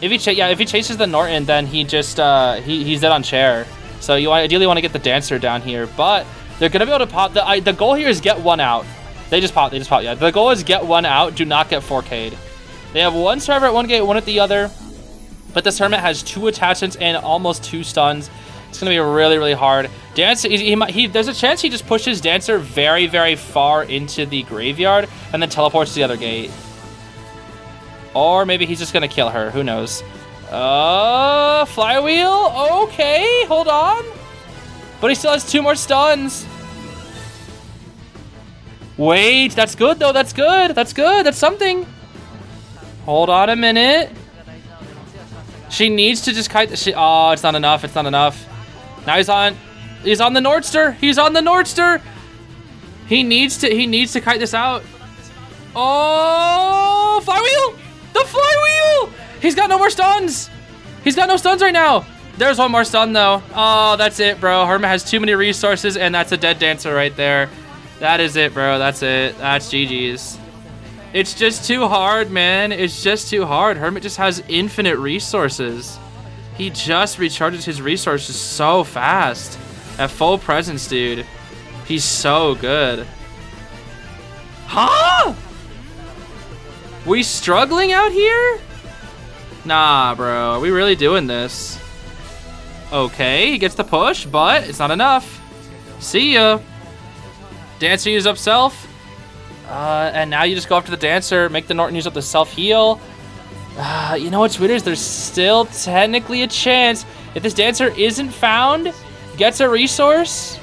If he chases the Norton, then he just he's dead on chair. So you ideally want to get the Dancer down here, but they're gonna be able to pop. The goal here is get one out. They just pop. Yeah, the goal is get one out. Do not get 4K'd. They have one server at one gate, one at the other. But this Hermit has 2 attachments and almost 2 stuns. It's gonna be really, really hard. Dancer, there's a chance he just pushes Dancer very, very far into the graveyard and then teleports to the other gate. Or maybe he's just gonna kill her. Who knows? Flywheel. Okay, hold on. But he still has 2 more stuns. Wait, that's good though. That's good. That's good. That's something. Hold on a minute. She needs to just kite the oh, it's not enough. It's not enough. Now he's on the Nordster. He's on the Nordster. He needs to kite this out. Oh, flywheel! The flywheel! He's got no more stuns. He's got no stuns right now. There's one more stun though. Oh, that's it, bro. Hermit has too many resources, and that's a dead Dancer right there. That is it, bro. That's it. That's GG's. It's just too hard, man. It's just too hard. Hermit just has infinite resources. He just recharges his resources so fast. At full presence, dude. He's so good. Huh? We struggling out here? Nah, bro. Are we really doing this? Okay, he gets the push, but it's not enough. See ya. Dancer used up self. And now you just go after the Dancer, make the Norton use up the self-heal. You know what's weird is there's still technically a chance. If this Dancer isn't found, gets a resource.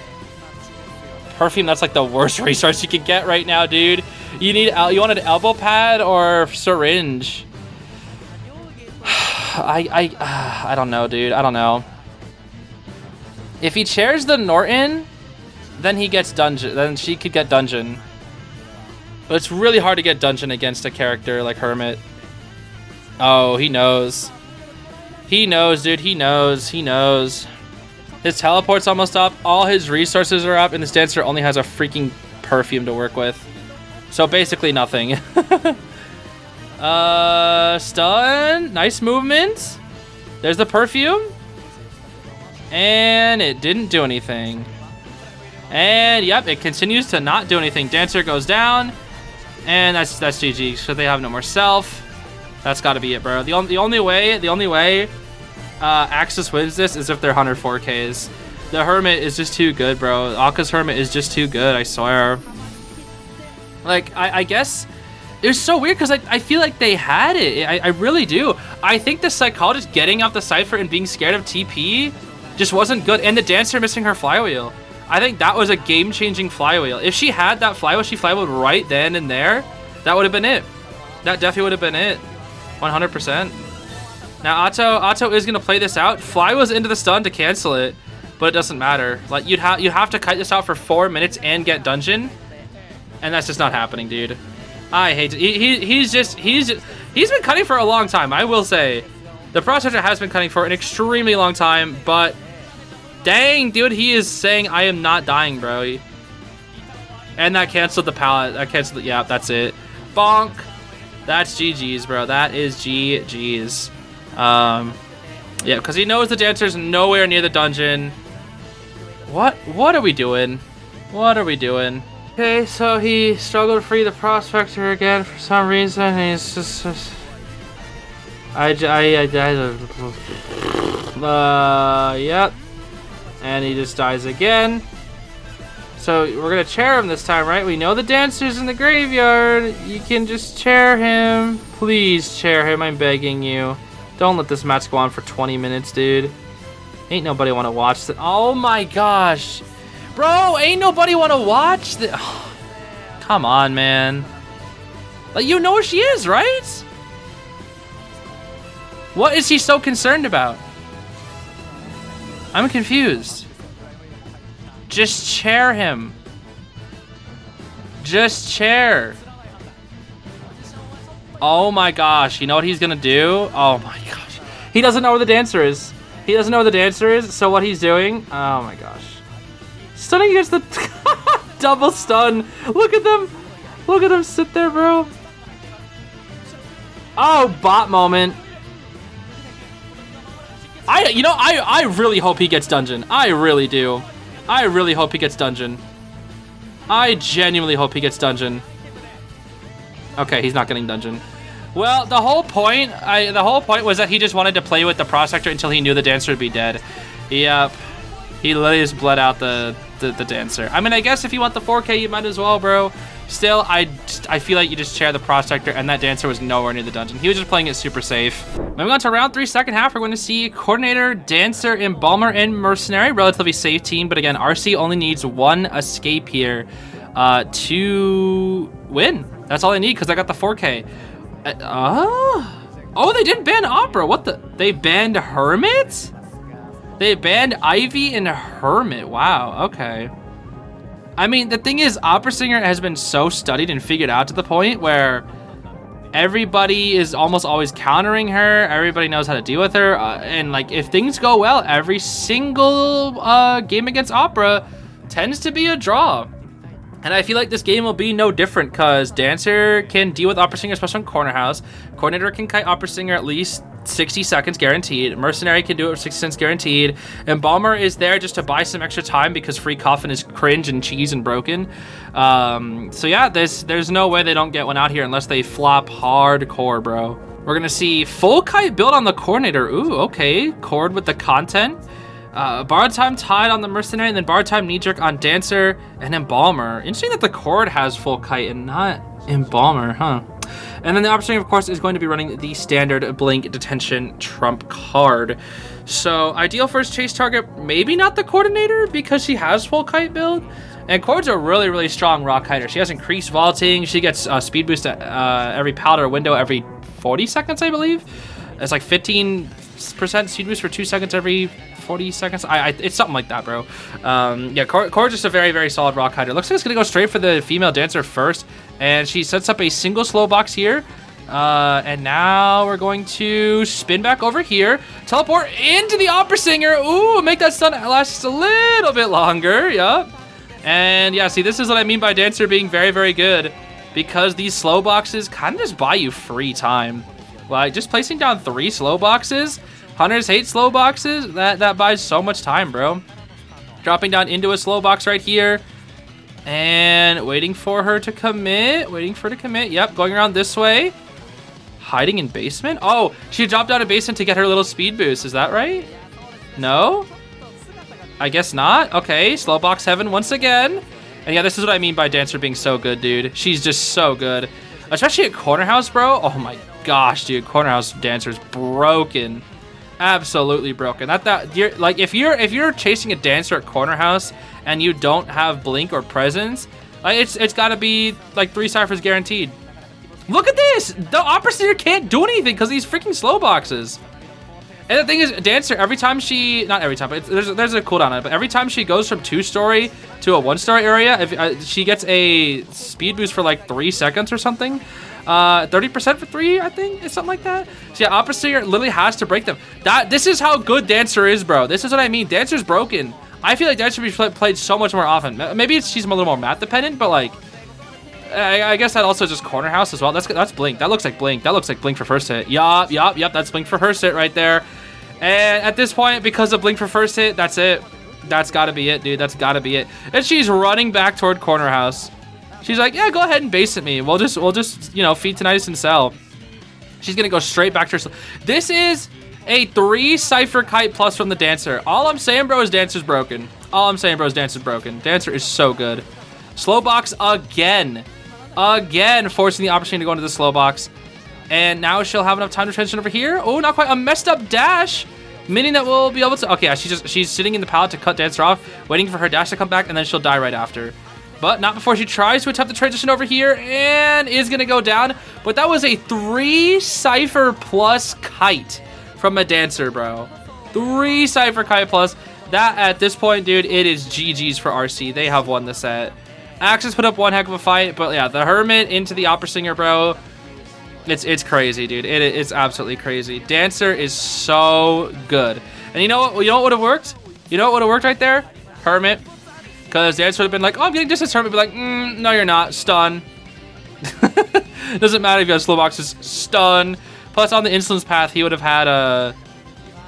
Perfume, that's like the worst resource you could get right now, dude. You want an elbow pad or syringe? I don't know, dude. I don't know. If he chairs the Norton, then he gets dungeon. Then she could get dungeon. But it's really hard to get dungeon against a character like Hermit. Oh, he knows. He knows, dude. He knows. He knows. His teleport's almost up. All his resources are up, and this dancer only has a freaking perfume to work with. So basically nothing. Stun. Nice movement. There's the perfume. And it didn't do anything. And yep, it continues to not do anything. Dancer goes down. And that's GG. So they have no more self. That's got to be it, bro. The only way AXIZ wins this is if they're 104Ks. The Hermit is just too good, bro. Aka's Hermit is just too good, I swear. Like, I guess it was so weird because I feel like they had it. I really do. I think the Psychologist getting off the Cypher and being scared of TP just wasn't good. And the Dancer missing her flywheel. I think that was a game-changing flywheel. If she had that flywheel, she flywheeled right then and there, that would have been it. That definitely would have been it. 100%. Now, Atto is going to play this out. Flywheel's into the stun to cancel it, but it doesn't matter. Like, you have to kite this out for 4 minutes and get dungeon, and that's just not happening, dude. I hate it. He's been cutting for a long time, I will say. The Prospector has been cutting for an extremely long time, but dang, dude, he is saying, I am not dying, bro. And that canceled the pallet. That canceled yeah, that's it. Bonk. That's GG's, bro. That is GG's. Yeah, because he knows the Dancer's nowhere near the dungeon. What are we doing? What are we doing? Okay, so he struggled to free the Prospector again for some reason. He's just yep. And he just dies again. So we're gonna chair him this time, right? We know the Dancer's in the graveyard. You can just chair him. Please chair him, I'm begging you. Don't let this match go on for 20 minutes, dude. Ain't nobody wanna watch that. Oh my gosh. Bro, ain't nobody wanna watch that. Oh, come on, man. Like, you know where she is, right? What is he so concerned about? I'm confused. Just chair him. Just chair. Oh my gosh. You know what he's gonna do? Oh my gosh. He doesn't know where the Dancer is. He doesn't know where the Dancer is, so what he's doing... Oh my gosh. Stunning against the... Double stun. Look at them. Look at them sit there, bro. Oh, bot moment. I really hope he gets dungeon. I really do. I really hope he gets dungeon. I genuinely hope he gets dungeon. Okay, he's not getting dungeon. Well, the whole point was that he just wanted to play with the Prospector until he knew the Dancer would be dead. Yep. He literally just bled out the Dancer. I mean, I guess if you want the 4K, you might as well, bro. Still, I feel like you just chair the Prospector, and that Dancer was nowhere near the dungeon. He was just playing it super safe. Moving on to round 3, second half, we're going to see Coordinator, Dancer, Embalmer, and Mercenary. Relatively safe team, but again, RC only needs 1 escape here to win. That's all they need, because I got the 4K. Oh, they did ban Opera. What the? They banned Hermit? They banned Ivy and Hermit. Wow, okay. I mean, the thing is, Opera Singer has been so studied and figured out to the point where everybody is almost always countering her. Everybody knows how to deal with her. And, like, if things go well, every single game against Opera tends to be a draw. And I feel like this game will be no different because Dancer can deal with Opera Singer, especially on Corner House. Coordinator can kite Opera Singer at least 60 seconds guaranteed. Mercenary can do it for 60 seconds guaranteed. Embalmer is there just to buy some extra time because Free Coffin is cringe and cheese and broken. So yeah, there's no way they don't get one out here unless they flop hardcore, bro. We're gonna see full kite build on the Coordinator. Ooh, okay. Cord with the content. Borrowed Time tied on the Mercenary, and then Borrowed Time knee jerk on Dancer and Embalmer. Interesting that the Cord has full kite and not Embalmer, huh? And then the Uprising, of course, is going to be running the standard Blink Detention trump card. So ideal first chase target, maybe not the Coordinator because she has full kite build. And Cord's a really, really strong rock kiter. She has increased vaulting. She gets speed boost at every pallet or window every 40 seconds, I believe. It's like 15% speed boost for 2 seconds every 40 seconds. It's something like that, bro. Yeah, Cord's just a very, very solid rock hider. Looks like it's gonna go straight for the female Dancer first, and she sets up a single slow box here, And now we're going to spin back over here, teleport into the opera singer. Ooh, make that stun last just a little bit longer. Yup. And yeah, see, this is what I mean by Dancer being very, very good, because these slow boxes kind of just buy you free time. Like, just placing down 3 slow boxes. Hunters hate slow boxes. That buys so much time, bro. Dropping down into a slow box right here. And waiting for her to commit. Waiting for her to commit. Yep, going around this way. Hiding in basement? Oh, she dropped out of basement to get her little speed boost. Is that right? No? I guess not. Okay, slow box heaven once again. And yeah, this is what I mean by Dancer being so good, dude. She's just so good. Especially at Corner House, bro. Oh my gosh, dude. Corner House Dancer's broken. Absolutely broken. Like, if you're chasing a Dancer at Corner House and you don't have Blink or Presence, like, it's gotta be like 3 ciphers guaranteed. Look at this! The Opera Singer can't do anything because these freaking slow boxes. And the thing is, Dancer, every time she, not every time, but there's a cooldown on it, but every time she goes from 2-story to a 1-story area, if she gets a speed boost for like 3 seconds or something, 30% for 3, I think, is something like that. So yeah, Opera Singer literally has to break them. This is how good Dancer is, bro. This is what I mean. Dancer's broken. I feel like Dancer should be played so much more often. Maybe she's a little more map dependent, but like, I guess that also is just Corner House as well. That's Blink. That looks like Blink. That looks like Blink for first hit. Yup. That's Blink for first hit right there. And at this point, because of Blink for first hit, that's it. That's gotta be it, dude. That's gotta be it. And she's running back toward Corner House. She's like, yeah, go ahead and base at me. We'll just you know, feed Tinnitus and sell. She's gonna go straight back to her. This is a 3 Cypher Kite plus from the Dancer. All I'm saying, bro, is Dancer's broken. All I'm saying, bro, is Dancer's broken. Dancer is so good. Slow box again. Again, forcing the opportunity to go into the slow box. And now she'll have enough time to transition over here. Oh, not quite. A messed up dash, meaning that we'll be able to... Okay, she's sitting in the pallet to cut Dancer off, waiting for her dash to come back, and then she'll die right after. But not before she tries to attempt the transition over here, and is going to go down. But that was a 3 Cypher plus kite from a Dancer, bro. 3 Cypher kite plus. That, at this point, dude, it is GG's for RC. They have won the set. AXIZ put up one heck of a fight, but yeah, the Hermit into the Opera Singer, bro. It's crazy, dude. It's absolutely crazy. Dancer is so good. And you know what? You know what would have worked? You know what would have worked right there? Hermit. Because Dancer would have been like, oh, I'm getting distance. Hermit would be like, no, you're not. Stun. Doesn't matter if you have slow boxes. Stun. Plus, on the insolence path, he would have had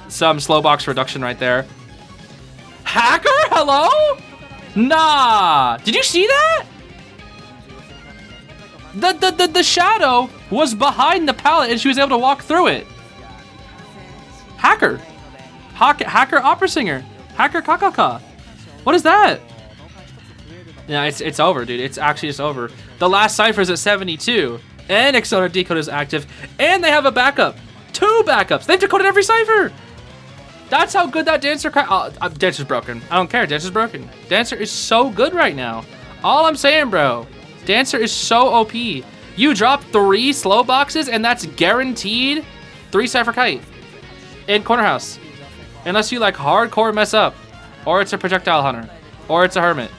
some slow box reduction right there. Hacker? Hello? Nah. Did you see that? The shadow was behind the pallet and she was able to walk through it. Hacker. Hacker Opera Singer. Hacker Kakaka. What is that? Yeah, it's over, dude. It's actually just over. The last cipher is at 72. And Accelerator Decode is active. And they have a backup. 2 backups. They've decoded every cipher. That's how good that Dancer... Dancer's broken. I don't care. Dancer's broken. Dancer is so good right now. All I'm saying, bro. Dancer is so OP. You drop 3 slow boxes, and that's guaranteed 3 Cypher Kite in Corner House. Unless you like hardcore mess up. Or it's a Projectile Hunter. Or it's a Hermit.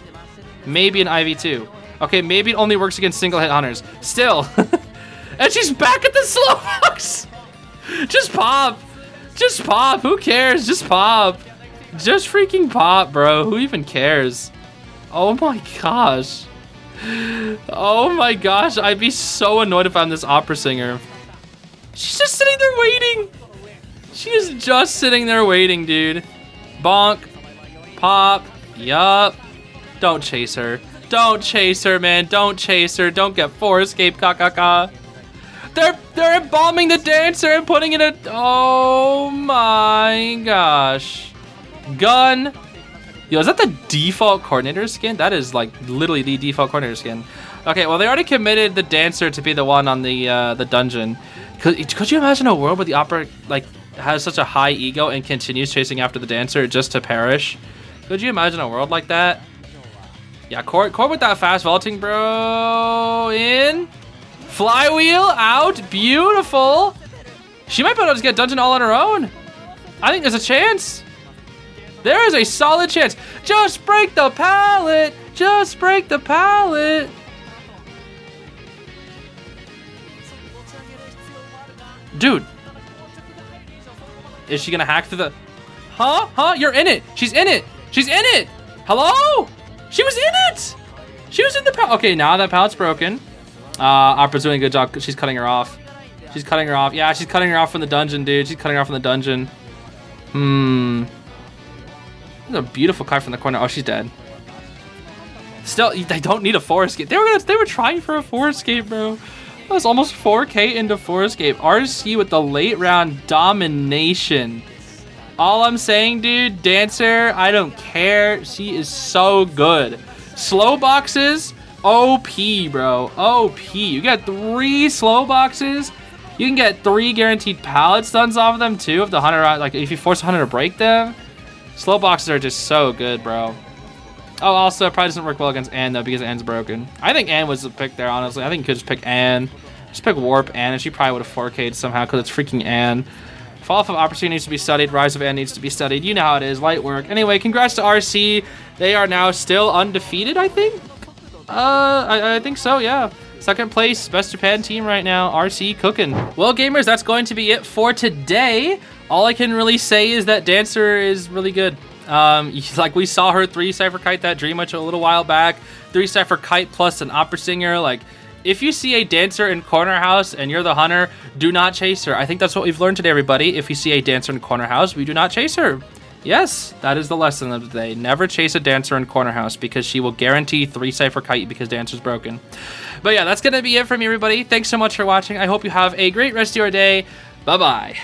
Maybe an IV2. Okay, maybe it only works against single hit hunters. Still. And she's back at the slow box. Just pop. Just pop. Who cares? Just pop. Just freaking pop, bro. Who even cares? Oh my gosh. Oh my gosh. I'd be so annoyed if I'm this Opera Singer. She's just sitting there waiting. She is just sitting there waiting, dude. Bonk. Pop. Yup. Don't chase her. Don't chase her, man. Don't chase her. Don't get 4 escape, kakaka. They're embalming the Dancer and putting it in. Oh my gosh. Gun. Yo, is that the default coordinator skin? That is like literally the default coordinator skin. Okay, well they already committed the Dancer to be the one on the dungeon. Could you imagine a world where the Opera like has such a high ego and continues chasing after the Dancer just to perish? Could you imagine a world like that? Yeah, Core with that fast vaulting, bro. In. Flywheel out. Beautiful. She might be able to just get dungeon all on her own. I think there's a chance. There is a solid chance. Just break the pallet. Just break the pallet. Dude. Is she gonna hack through the... Huh? You're in it. She's in it. She's in it. Hello? She was in it. She was in the pallet. Okay, now that pallet's broken. Opera's doing a good job. She's cutting her off. She's cutting her off. Yeah, she's cutting her off from the dungeon, dude. She's cutting her off from the dungeon. There's a beautiful kite from the corner. Oh, she's dead. Still, they don't need a 4 escape. They were trying for a 4 escape, bro. That was almost 4K into 4 escape. RC with the late round domination. All I'm saying, dude, Dancer, I don't care. She is so good. Slow boxes, OP, bro. OP. You got 3 slow boxes. You can get 3 guaranteed pallet stuns off of them too. If the hunter, like, if you force a hunter to break them, slow boxes are just so good, bro. Oh, also, it probably doesn't work well against Ann though because Ann's broken. I think Ann was the pick there, honestly. I think you could just pick Ann. Just pick Warp Ann, and she probably would have 4K'd somehow because it's freaking Ann. Fall off of Opportunity needs to be studied. Rise of Ann needs to be studied. You know how it is. Light work. Anyway, congrats to RC. They are now still undefeated, I think. I think so, yeah. Second place, best Japan team right now. RC cooking. Well, gamers, that's going to be it for today. All I can really say is that Dancer is really good. Like we saw her 3 Cypher Kite that Dream Witch a little while back. 3 Cypher Kite plus an Opera Singer. Like, if you see a Dancer in Corner House and you're the hunter, do not chase her. I think that's what we've learned today, everybody. If you see a Dancer in Corner House, we do not chase her. Yes, that is the lesson of the day. Never chase a Dancer in Corner House because she will guarantee 3 Cypher Kite because Dancer's broken. But yeah, that's going to be it from me, everybody. Thanks so much for watching. I hope you have a great rest of your day. Bye-bye.